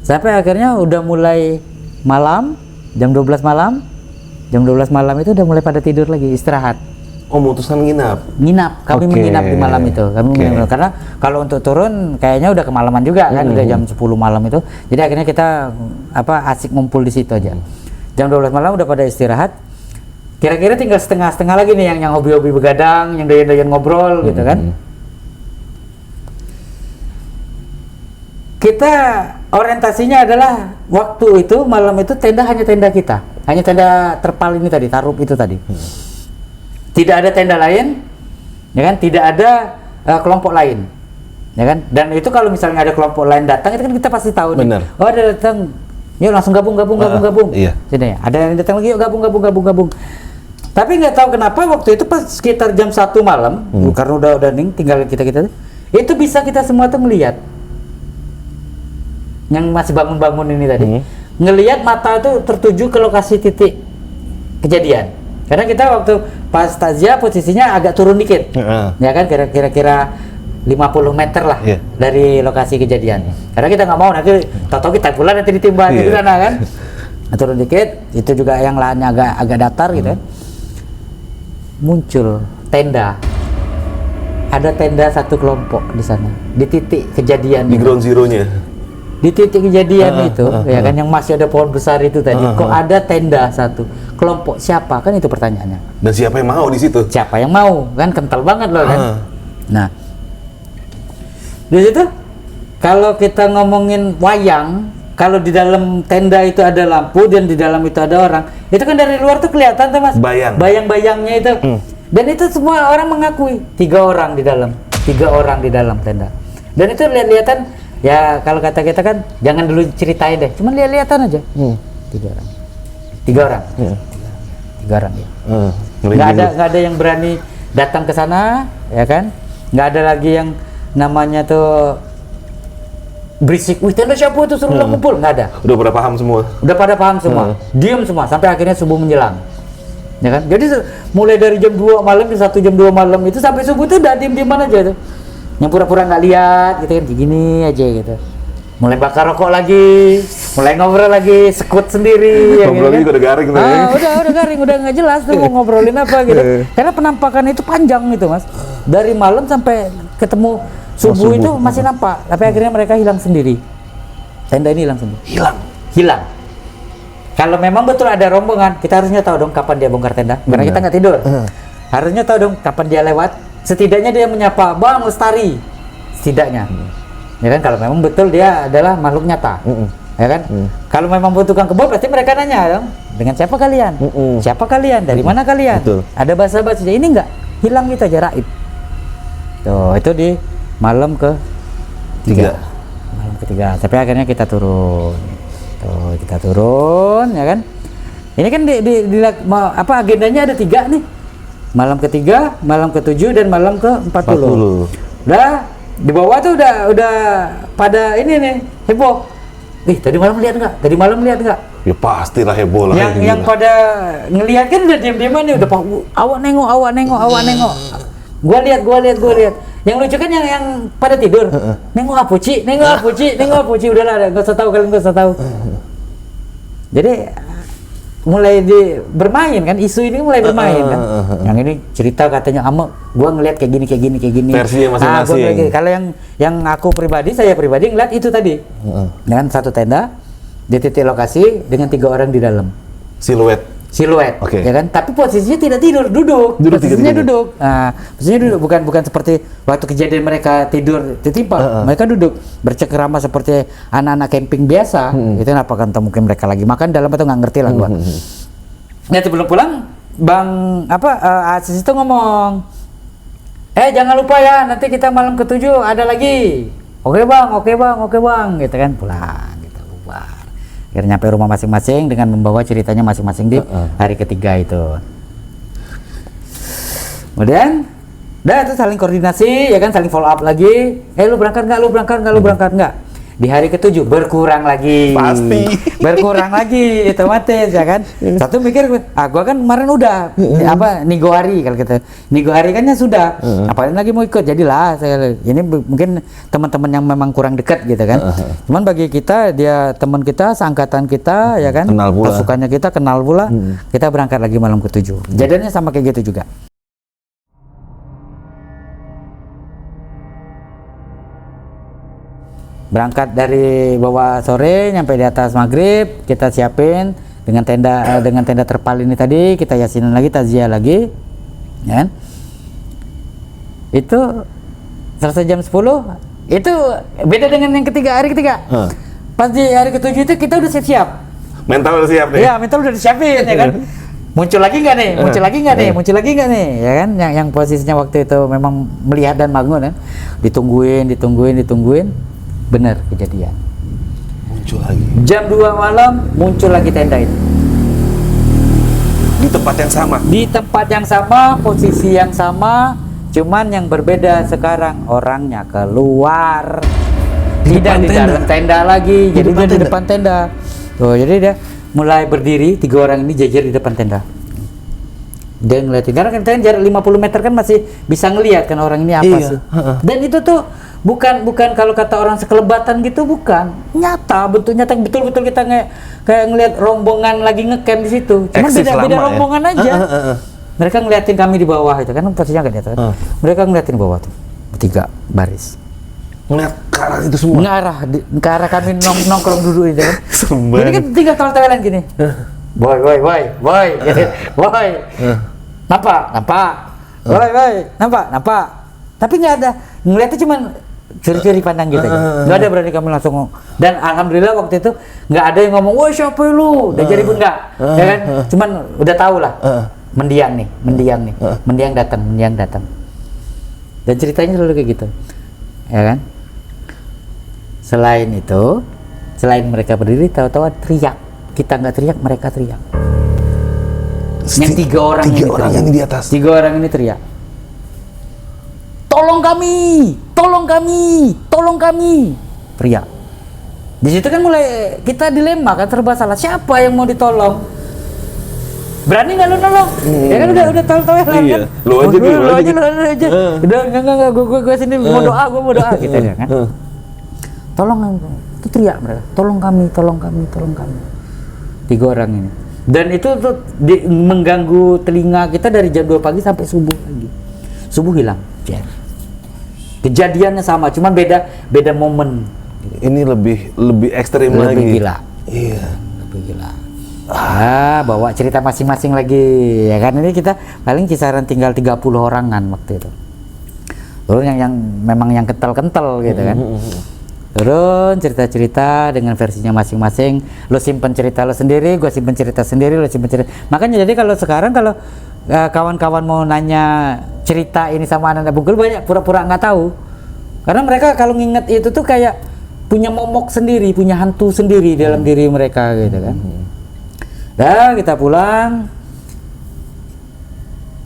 Sampai akhirnya udah mulai malam, jam 12 malam. Jam 12 malam itu udah mulai pada tidur lagi, istirahat. Oh, memutuskan nginap. Kami menginap di malam itu. Menginap karena kalau untuk turun kayaknya udah kemalaman juga kan, udah jam 10 malam itu. Jadi akhirnya kita asik ngumpul di situ aja. Jam 12 malam udah pada istirahat. Kira-kira tinggal setengah-setengah lagi nih yang hobi-hobi begadang, yang doyan-doyan ngobrol gitu kan. Kita orientasinya adalah waktu itu, malam itu tenda hanya tenda kita. Hanya tenda terpal ini tadi, tarup itu tadi. Tidak ada tenda lain, ya kan? Tidak ada kelompok lain. Ya kan? Dan itu kalau misalnya ada kelompok lain datang, itu kan kita pasti tahu nih. Oh, ada datang. Yuk langsung gabung. Iya. Sini, ada yang datang lagi, yuk gabung. Tapi nggak tahu kenapa waktu itu pas sekitar jam 1 malam, karena udah ning, tinggal kita itu bisa kita semua tuh ngelihat yang masih bangun ini tadi, ngelihat mata itu tertuju ke lokasi titik kejadian. Karena kita waktu pas takziah posisinya agak turun dikit, ya kan, kira-kira 50 meter lah dari lokasi kejadian. Karena kita nggak mau nanti tahu kita pula nanti ditimbang di sana kan. Turun dikit, itu juga yang lahannya agak datar gitu kan. Muncul tenda, ada tenda satu kelompok di sana, di titik kejadian di ground zero-nya, di titik kejadian itu ya kan, yang masih ada pohon besar itu tadi, kok ada tenda satu kelompok, siapa kan itu pertanyaannya. Dan siapa yang mau di situ? Siapa yang mau kan, kental banget loh kan. Nah, di situ kalau kita ngomongin wayang, kalau di dalam tenda itu ada lampu dan di dalam itu ada orang, itu kan dari luar tuh kelihatan tuh, Mas, bayang-bayangnya itu. Dan itu semua orang mengakui 3 orang di dalam tenda. Dan itu lihat-lihatan ya, kalau kata kita kan jangan dulu ceritain deh, cuman lihat-lihatan aja. 3 orang ya. Nggak ada yang berani datang ke sana ya kan, nggak ada lagi yang namanya tuh berisik, wih tenda siapa itu, suruh kumpul, nggak ada. Udah pada paham semua. Diam semua sampai akhirnya subuh menjelang, ya kan. Jadi mulai dari jam 2 malam ke 1 jam 2 malam itu sampai subuh itu udah diem-dieman aja tuh, yang pura-pura nggak lihat gitu kan, gini aja gitu. Mulai bakar rokok lagi, mulai ngobrol lagi, sekut sendiri. Ngobrol juga udah garing tuh. Udah garing, udah nggak jelas tuh mau ngobrolin apa gitu. Karena penampakan itu panjang gitu, Mas. Dari malam sampai ketemu subuh itu masih nampak, tapi akhirnya mereka hilang sendiri. Tenda ini hilang sendiri. Hilang. Kalau memang betul ada rombongan, kita harusnya tahu dong kapan dia bongkar tenda. Karena kita nggak tidur. Harusnya tahu dong kapan dia lewat. Setidaknya dia menyapa, Bang Lestari. Setidaknya. Ya kan, kalau memang betul dia adalah makhluk nyata. Ya kan? Kalau memang butuh tukang kebun, pasti mereka nanya dong, dengan siapa kalian? Siapa kalian? Dari mana kalian? Ada bahasa-bahasa. Ini enggak, hilang gitu aja, raib. Tuh, itu di malam ke-3. Malam ke-3. Tapi akhirnya kita turun. Tuh, kita turun ya kan. Ini kan agendanya ada 3 nih. Malam ke-3, malam ke-7 dan malam ke-40. Udah di bawah tuh udah pada ini nih, heboh. Tadi malam lihat nggak? Ya pastilah heboh lah. Yang pada ngelihat kan udah diam-diaman nih, udah awak nengok. Gua lihat. Yang lucu kan yang pada tidur. Nengok apa, Ci? Udahlah, enggak usah tahu, kalian enggak usah tahu. Jadi mulai bermain kan, isu ini mulai bermain kan. Yang ini cerita katanya, gua ngeliat kayak gini. Versinya masing-masing. Kalau yang aku pribadi, saya pribadi ngeliat itu tadi, dengan satu tenda di titik lokasi dengan 3 orang di dalam. Siluet, Oke. ya kan? Tapi posisinya tidak tidur, duduk. Posisinya duduk. Nah, posisinya duduk, bukan seperti waktu kejadian mereka tidur tertimpa. Mereka duduk bercengkerama seperti anak-anak camping biasa. Itu apa kan? Mungkin mereka lagi makan dalam atau nggak ngerti lah gua. Nah, sebelum pulang, Asis itu ngomong, jangan lupa ya, nanti kita malam ke-7 ada lagi. Oke bang, gitu kan, pulang, gitu, bubar. Akhirnya nyampe rumah masing-masing dengan membawa ceritanya masing-masing di hari ketiga itu. Kemudian, itu saling koordinasi, ya kan, saling follow up lagi. Lu berangkat nggak? Di hari ke-7 berkurang lagi. Pasti. Berkurang lagi, otomatis, ya kan. Satu mikir, gua kan kemarin udah Nigo hari kalau gitu. Nigo hari kan sudah. Apalagi lagi mau ikut, jadilah ini mungkin teman-teman yang memang kurang dekat gitu kan. Cuman bagi kita, dia teman kita, seangkatan kita, ya kan. Kenal pula. Pasukannya kita kenal pula. Kita berangkat lagi malam ke-7. Jadinya sama kayak gitu juga. Berangkat dari bawah sore, nyampe di atas maghrib, kita siapin dengan tenda terpal ini tadi, kita yasinan lagi, takziah lagi, ya kan? Itu selesai jam 10, itu beda dengan yang hari ketiga. Pas di hari ke-7 itu kita udah siap-siap. Mental udah siap nih? Iya, mental udah disiapin, ya kan? Muncul lagi nggak nih, ya kan? Yang posisinya waktu itu memang melihat dan bangun, kan? Ditungguin. Benar kejadian. Muncul lagi. Jam 2 malam muncul lagi tenda itu. Di tempat yang sama? Di tempat yang sama, posisi yang sama, cuman yang berbeda sekarang orangnya keluar. Tidak di dalam tenda lagi, jadi dia di depan tenda. Tuh, jadi dia mulai berdiri, 3 orang ini jajar di depan tenda. Dia ngeliatin, karena kan jarak 50 meter kan masih bisa ngelihat kan orang ini apa sih. Dan itu tuh bukan kalau kata orang sekelebatan gitu, bukan, nyata, betul-betul kita kayak ngelihat rombongan lagi ngecamp di situ. Cuma beda rombongan aja. Mereka ngeliatin kami di bawah itu kan, posisinya nggak di atas. Mereka ngeliatin di bawah tuh, 3 baris. Ngeliat ke arah itu semua? Ke arah kami nongkrong duduk itu kan. Jadi kan tinggal tawel-tawelan gini. Boy. Nampak. Boy, nampak. Tapi nggak ada, ngeliatnya cuman curi-curi pandang gitu aja. Nggak ada berarti kami langsung. Dan alhamdulillah waktu itu nggak ada yang ngomong, woi siapa lu? Udah jadi bunda, ya kan? Cuman udah tahu lah. Mendiang nih. Mendiang datang. Dan ceritanya selalu kayak gitu, ya kan? Selain itu, selain mereka berdiri, tahu-tahu teriak. Kita nggak teriak, mereka teriak. Yang 3 orang ini di atas. 3 orang ini teriak. Tolong kami. Teriak. Di situ kan mulai kita dilema kan, serba salah. Siapa yang mau ditolong? Berani nggak lu nolong? Ya kan udah tahu ya kan. Lu aja. Udah enggak, gue sini mau doa gitu ya kan. Tolong, itu teriak mereka. Tolong kami. 3 orang ini. Dan itu tuh mengganggu telinga kita dari jam 2 pagi sampai subuh lagi. Subuh hilang. Kejadiannya sama, cuman beda momen. Ini lebih ekstrim lagi. Lebih gila. Iya. Lebih gila. Bawa cerita masing-masing lagi, ya kan? Ini kita paling kisaran tinggal 30 orangan waktu itu. Terus yang memang yang kental-kental gitu kan. Turun cerita-cerita dengan versinya masing-masing. Lo simpen cerita lo sendiri, gue simpen cerita sendiri, lo simpen cerita. Makanya jadi kalau sekarang kalau kawan-kawan mau nanya cerita ini sama anak-anak Bungkul, banyak pura-pura nggak tahu. Karena mereka kalau nginget itu tuh kayak punya momok sendiri, punya hantu sendiri dalam diri mereka gitu kan. Dan kita pulang.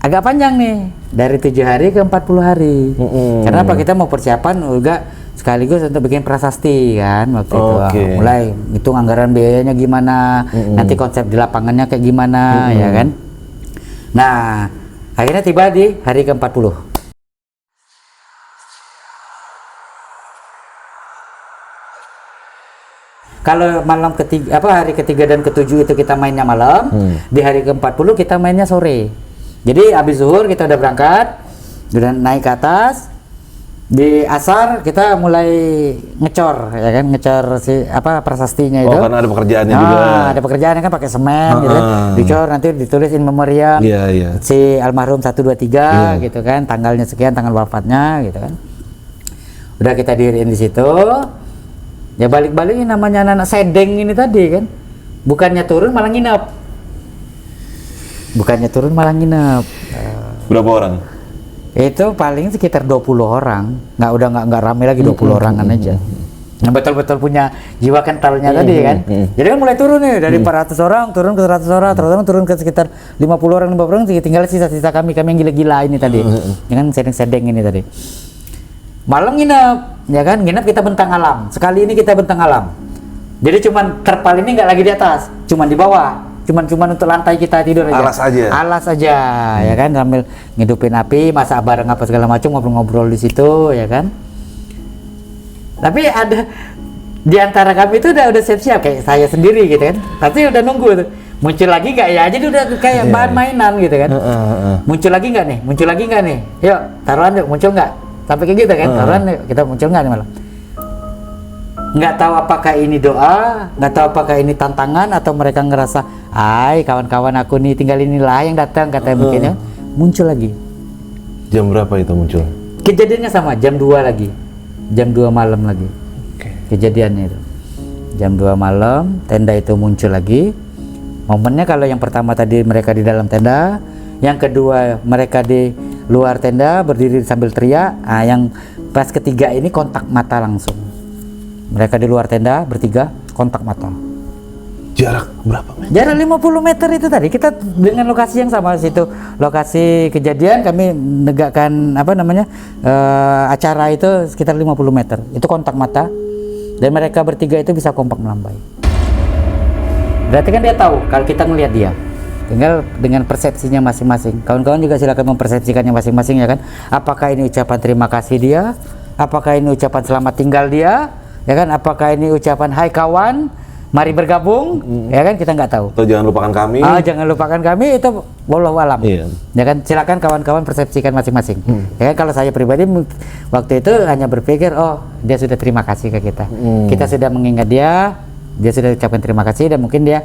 Agak panjang nih, dari 7 hari ke 40 hari. Karena apa? Kita mau persiapan juga sekaligus untuk bikin prasasti kan waktu itu. Mulai hitung anggaran biayanya gimana, nanti konsep di lapangannya kayak gimana, ya kan. Nah, akhirnya tiba di hari ke-40. kalau malam ketiga hari ketiga dan ketujuh itu kita mainnya malam, di hari ke-40 kita mainnya sore. Jadi habis zuhur kita udah berangkat, udah naik ke atas. Di asar kita mulai ngecor, ya kan, ngecor si prasastinya itu. Oh, karena ada pekerjaannya juga. Ada pekerjaan kan pakai semen gitu kan. Dicor nanti ditulis in memoriam. Si almarhum 1 2 3 gitu kan, tanggalnya sekian, tanggal wafatnya gitu kan. Udah kita diriin di situ. Ya balik-balik namanya anak sedeng ini tadi kan. Bukannya turun malah nginep. Berapa orang? Itu paling sekitar 20 orang, nggak rame lagi, 20 orangan aja. Yang betul-betul punya jiwa kentalnya tadi kan. Jadi kan mulai turun nih dari 400 orang turun ke 100 orang, turun ke sekitar 50 orang, tinggal sisa-sisa kami yang gila-gila ini tadi. Dengan sedeng-sedeng ini tadi. Malam nginep, ya kan? Nginep kita bentang alam. Sekali ini kita bentang alam. Jadi cuman terpal ini nggak lagi di atas, cuman di bawah. Cuman untuk lantai kita tidur aja. Alas aja, ya kan, sambil ngidupin api, masak bareng apa segala macam, ngobrol-ngobrol di situ, ya kan. Tapi ada di antara kami itu udah siap-siap kayak saya sendiri gitu kan. Tapi udah nunggu tuh. Muncul lagi nggak ya? Jadi udah kayak bahan mainan gitu kan. Muncul lagi nggak nih? Yuk, taruhan yuk, muncul nggak? Sampai kayak gitu kan, taruhan yuk, kita muncul nggak nih malam. Nggak tahu apakah ini doa, nggak tahu apakah ini tantangan, atau mereka ngerasa, kawan-kawan aku nih tinggal inilah yang datang, katanya mungkinnya. Muncul lagi. Jam berapa itu muncul? Kejadiannya sama, jam 2 lagi. Jam 2 malam lagi. Kejadiannya itu. Jam 2 malam, tenda itu muncul lagi. Momennya kalau yang pertama tadi mereka di dalam tenda, yang kedua mereka di luar tenda berdiri sambil teriak. Yang pas ketiga ini kontak mata langsung. Mereka di luar tenda bertiga, kontak mata. Jarak berapa meter? Jarak 50 meter itu tadi. Kita dengan lokasi yang sama situ. Lokasi kejadian kami menegakkan acara itu sekitar 50 meter. Itu kontak mata. Dan mereka bertiga itu bisa kompak melambai. Berarti kan dia tahu kalau kita ngelihat dia. Tinggal dengan persepsinya masing-masing. Kawan-kawan juga silakan mempersepsikannya masing-masing, ya kan. Apakah ini ucapan terima kasih dia? Apakah ini ucapan selamat tinggal dia? Ya kan, apakah ini ucapan hai kawan, mari bergabung, ya kan, kita nggak tahu. Atau jangan lupakan kami. Jangan lupakan kami, itu wallahu alam. Ya kan, silakan kawan-kawan persepsikan masing-masing. Ya kan, kalau saya pribadi waktu itu hanya berpikir, dia sudah terima kasih ke kita. Kita sudah mengingat dia sudah ucapkan terima kasih, dan mungkin dia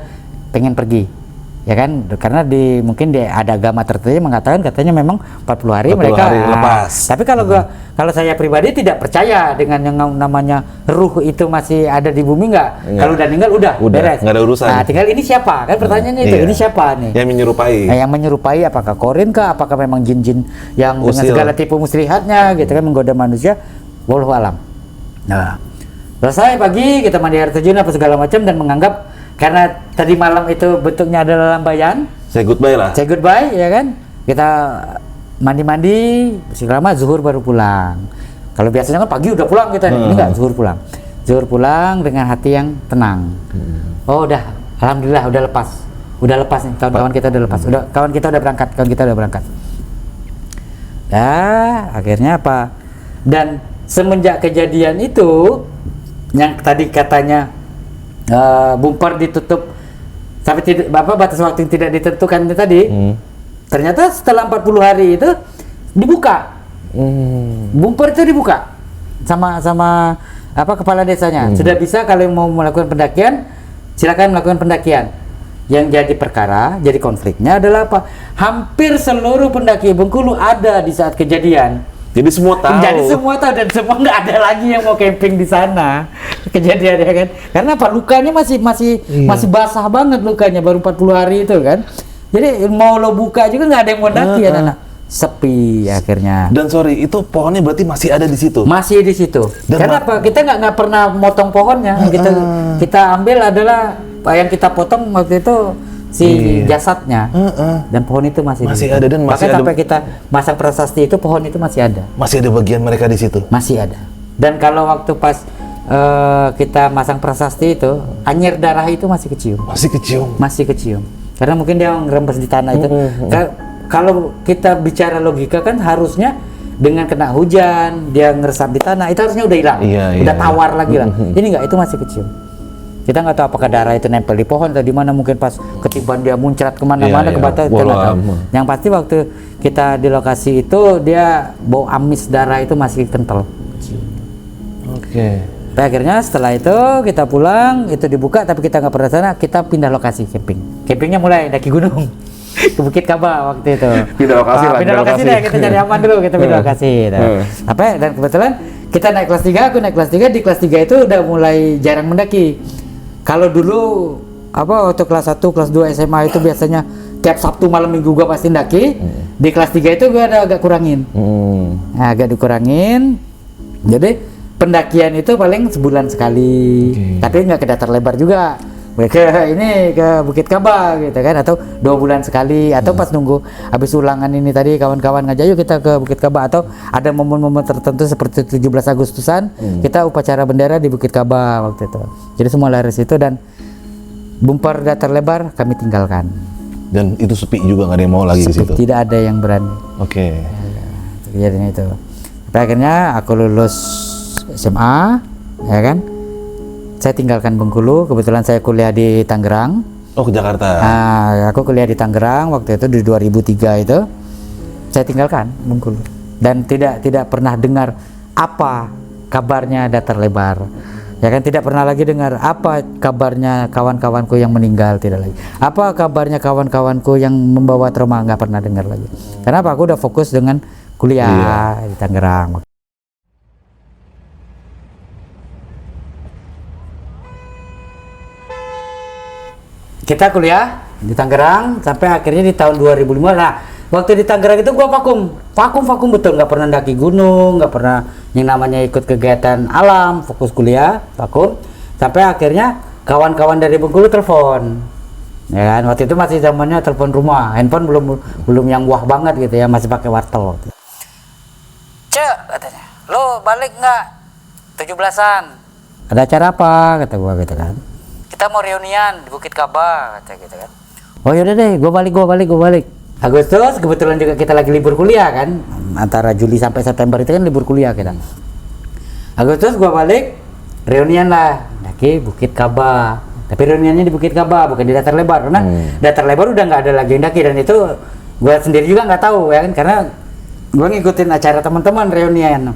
pengen pergi. Ya kan, karena mungkin ada agama tertentu yang mengatakan katanya memang 40 hari mereka lepas. Tapi kalau saya pribadi tidak percaya dengan yang namanya ruh itu masih ada di bumi, nggak. Kalau udah meninggal udah beres, nggak ada urusan. Nah, tinggal ini siapa kan pertanyaannya itu. Ini siapa nih yang menyerupai? Yang menyerupai, apakah korin kah, apakah memang jin-jin yang dengan segala tipu muslihatnya gitu kan, menggoda manusia, wallahu alam. Nah, selesai pagi kita mandi air terjun apa segala macam, dan menganggap karena tadi malam itu bentuknya adalah lambaian, say goodbye, ya kan. Kita mandi-mandi, segala zuhur baru pulang. Kalau biasanya kan pagi udah pulang kita, ini enggak, zuhur pulang dengan hati yang tenang. Udah, alhamdulillah udah lepas nih, kawan-kawan kita udah lepas, kawan kita udah berangkat. Akhirnya apa? Dan semenjak kejadian itu, yang tadi katanya bumper ditutup sampai batas waktu yang tidak ditentukan itu tadi, ternyata setelah 40 hari itu dibuka. Bumper itu dibuka sama kepala desanya. Sudah bisa, kalau mau melakukan pendakian silakan melakukan pendakian. Yang jadi perkara, jadi konfliknya adalah apa? Hampir seluruh pendaki Bengkulu ada di saat kejadian. Jadi semua tahu. Dan semua nggak ada lagi yang mau camping di sana. Kejadiannya kan. Karena apa? Lukanya masih basah banget lukanya, baru 40 hari itu kan. Jadi mau lo buka juga nggak ada yang mau daki anak. Sepi akhirnya. Dan itu pohonnya berarti masih ada di situ. Masih di situ. Karena apa? Kita nggak pernah motong pohonnya. Kita ambil adalah yang kita potong waktu itu jasadnya, dan pohon itu masih ada, dan masih ada. Sampai kita masang prasasti itu, pohon itu masih ada. Masih ada bagian mereka di situ. Masih ada. Dan kalau waktu pas kita masang prasasti itu, anyir darah itu masih kecium. Karena mungkin dia ngerembes di tanah itu. Kalau kita bicara logika kan harusnya dengan kena hujan, dia ngeresap di tanah, itu harusnya udah hilang, udah tawar lagi lah. Ini enggak, itu masih kecium. Kita nggak tahu apakah darah itu nempel di pohon atau di mana, mungkin pas ketiban dia muncrat kemana-mana ke batu, kita nggak tahu. Yang pasti waktu kita di lokasi itu dia bau amis darah itu masih kental. Oke. Tapi akhirnya setelah itu kita pulang, itu dibuka tapi kita nggak pernah sana, kita pindah lokasi camping. Campingnya mulai daki gunung ke Bukit Kaba waktu itu. Pindah lokasi lah. Pindah lokasi deh, kita cari aman dulu, kita pindah lokasi. Apa dan kebetulan kita naik kelas 3, aku naik kelas 3, di kelas 3 itu udah mulai jarang mendaki. Kalau dulu apa waktu kelas 1, kelas 2 SMA itu biasanya tiap Sabtu malam Minggu gua pasti ndaki. Di kelas 3 itu gua ada agak kurangin. Nah, agak dikurangin. Jadi pendakian itu paling sebulan sekali. Tapi nggak ke Datar Lebar juga. Ke Bukit Kaba gitu kan, atau 2 bulan sekali, atau pas nunggu habis ulangan ini tadi kawan-kawan ngajak yuk kita ke Bukit Kaba, atau ada momen-momen tertentu seperti 17 Agustusan kita upacara bendera di Bukit Kaba waktu itu. Jadi semua lari situ dan bumper Datar Lebar kami tinggalkan. Dan itu sepi juga, nggak ada yang mau lagi di situ. Tidak ada yang berani. Oke. Kejadian itu. Tapi akhirnya aku lulus SMA, ya kan? Saya tinggalkan Bengkulu, kebetulan saya kuliah di Tangerang. Oh, ke Jakarta. Nah, aku kuliah di Tangerang waktu itu di 2003 itu. Saya tinggalkan Bengkulu dan tidak pernah dengar apa kabarnya Datar Lebar. Ya kan, tidak pernah lagi dengar apa kabarnya kawan-kawanku yang meninggal, tidak lagi. Apa kabarnya kawan-kawanku yang membawa trauma, nggak pernah dengar lagi. Kenapa? Aku udah fokus dengan kuliah di Tangerang. Kita kuliah di Tangerang sampai akhirnya di tahun 2005. Nah, waktu di Tangerang itu gua vakum betul, nggak pernah daki gunung, nggak pernah yang namanya ikut kegiatan alam, fokus kuliah, vakum. Sampai akhirnya kawan-kawan dari Bengkulu telepon. Ya kan, waktu itu masih zamannya telepon rumah, handphone belum yang wah banget gitu ya, masih pakai wartel. Cek katanya, lo balik nggak 17-an? Ada acara apa? Kata gua gitu kan. Kita mau reunian di Bukit Kaba, kata gitu kan. Oh yaudah deh, gua balik. Agustus kebetulan juga kita lagi libur kuliah kan, antara Juli sampai September itu kan libur kuliah kita. Agustus gua balik, reunian lah, daki Bukit Kaba. Tapi reuniannya di Bukit Kaba, bukan di Datar Lebar, karena Datar Lebar udah nggak ada lagi yang daki, dan itu gua sendiri juga nggak tahu ya kan, karena gua ngikutin acara teman-teman reunian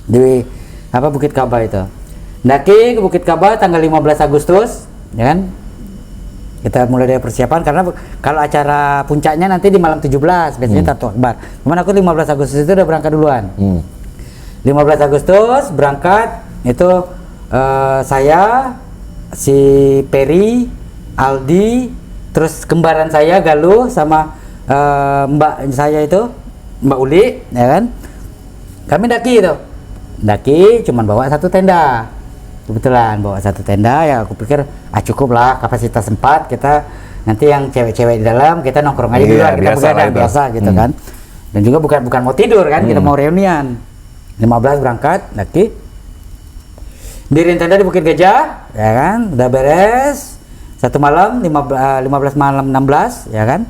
di apa Bukit Kaba itu. Daki ke Bukit Kaba tanggal 15 Agustus. Ya kan, kita mulai dari persiapan karena kalau acara puncaknya nanti di malam 17 biasanya Tatu Akbar. Cuman aku 15 Agustus itu udah berangkat duluan. 15 Agustus berangkat itu saya, si Peri, Aldi, terus kembaran saya Galuh sama mbak saya itu Mbak Uli, ya kan. Kami daki itu. Daki cuman bawa 1 tenda. Kebetulan bawa 1 tenda, ya aku pikir cukup lah, kapasitas 4, kita nanti yang cewek-cewek di dalam kita nongkrong aja dulu, kita begadang biasa gitu kan. Dan juga bukan mau tidur kan, kita mau reunian. 15 berangkat daki, diriin tenda di Bukit Gajah, ya kan, udah beres 1 malam, 15 malam 16, ya kan.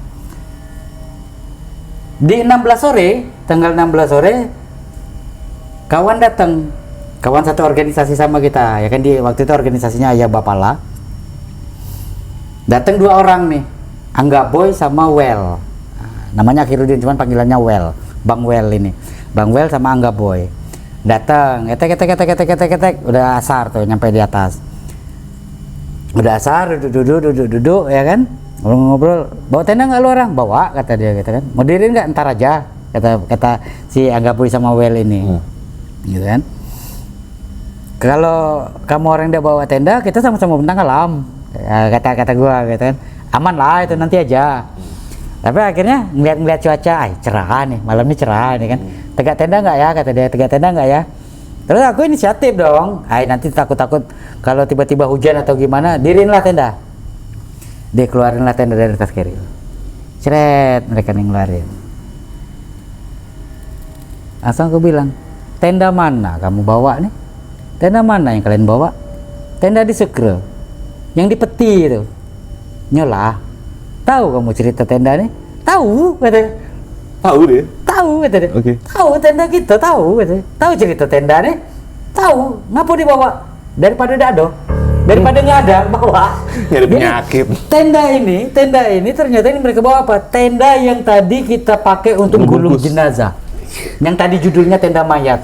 Di 16 sore, tanggal 16 sore kawan datang. Kawan satu organisasi sama kita, ya kan, di waktu itu organisasinya Ayah Bapala. Datang 2 orang nih, Angga Boy sama Well. Namanya Akhirudin, cuman panggilannya Well. Bang Well ini. Bang Well sama Angga Boy. Datang, ketek, udah asar tuh nyampe di atas. Udah asar, duduk, ya kan? Ngobrol, bawa tenda nggak lu orang? Bawa, kata dia gitu kan. Mau diriin nggak? Ntar aja, kata si Angga Boy sama Well ini. Gitu kan. Kalau kamu orang dia bawa tenda, kita sama-sama bentang alam, ya, kata gua gitu kan, aman lah itu nanti aja. Tapi akhirnya ngeliat cuaca, cerah nih, malam ini cerah nih kan, tegak tenda nggak ya, kata dia, tegak tenda nggak ya. Terus aku inisiatif dong, nanti takut kalau tiba-tiba hujan atau gimana, diriin lah tenda. Dia keluarin lah tenda dari tas kiri, ceret, mereka nih ngeluarin. Langsung aku bilang, tenda mana kamu bawa nih? Tenda mana yang kalian bawa? Tenda di Sekre, yang di Peti itu. Nyolah, tahu kamu cerita tenda nih? Tahu, katanya. Tahu deh. Tahu, katanya. Oke. Tahu tenda kita, tahu, katanya. Tahu cerita tenda nih? Tahu, ngapa dibawa? Daripada dado, daripada nyadar bahwa Nyari Jadi, penyakit. Tenda ini ternyata ini mereka bawa apa? Tenda yang tadi kita pakai untuk gulung Membungkus. jenazah. Yang tadi judulnya tenda mayat.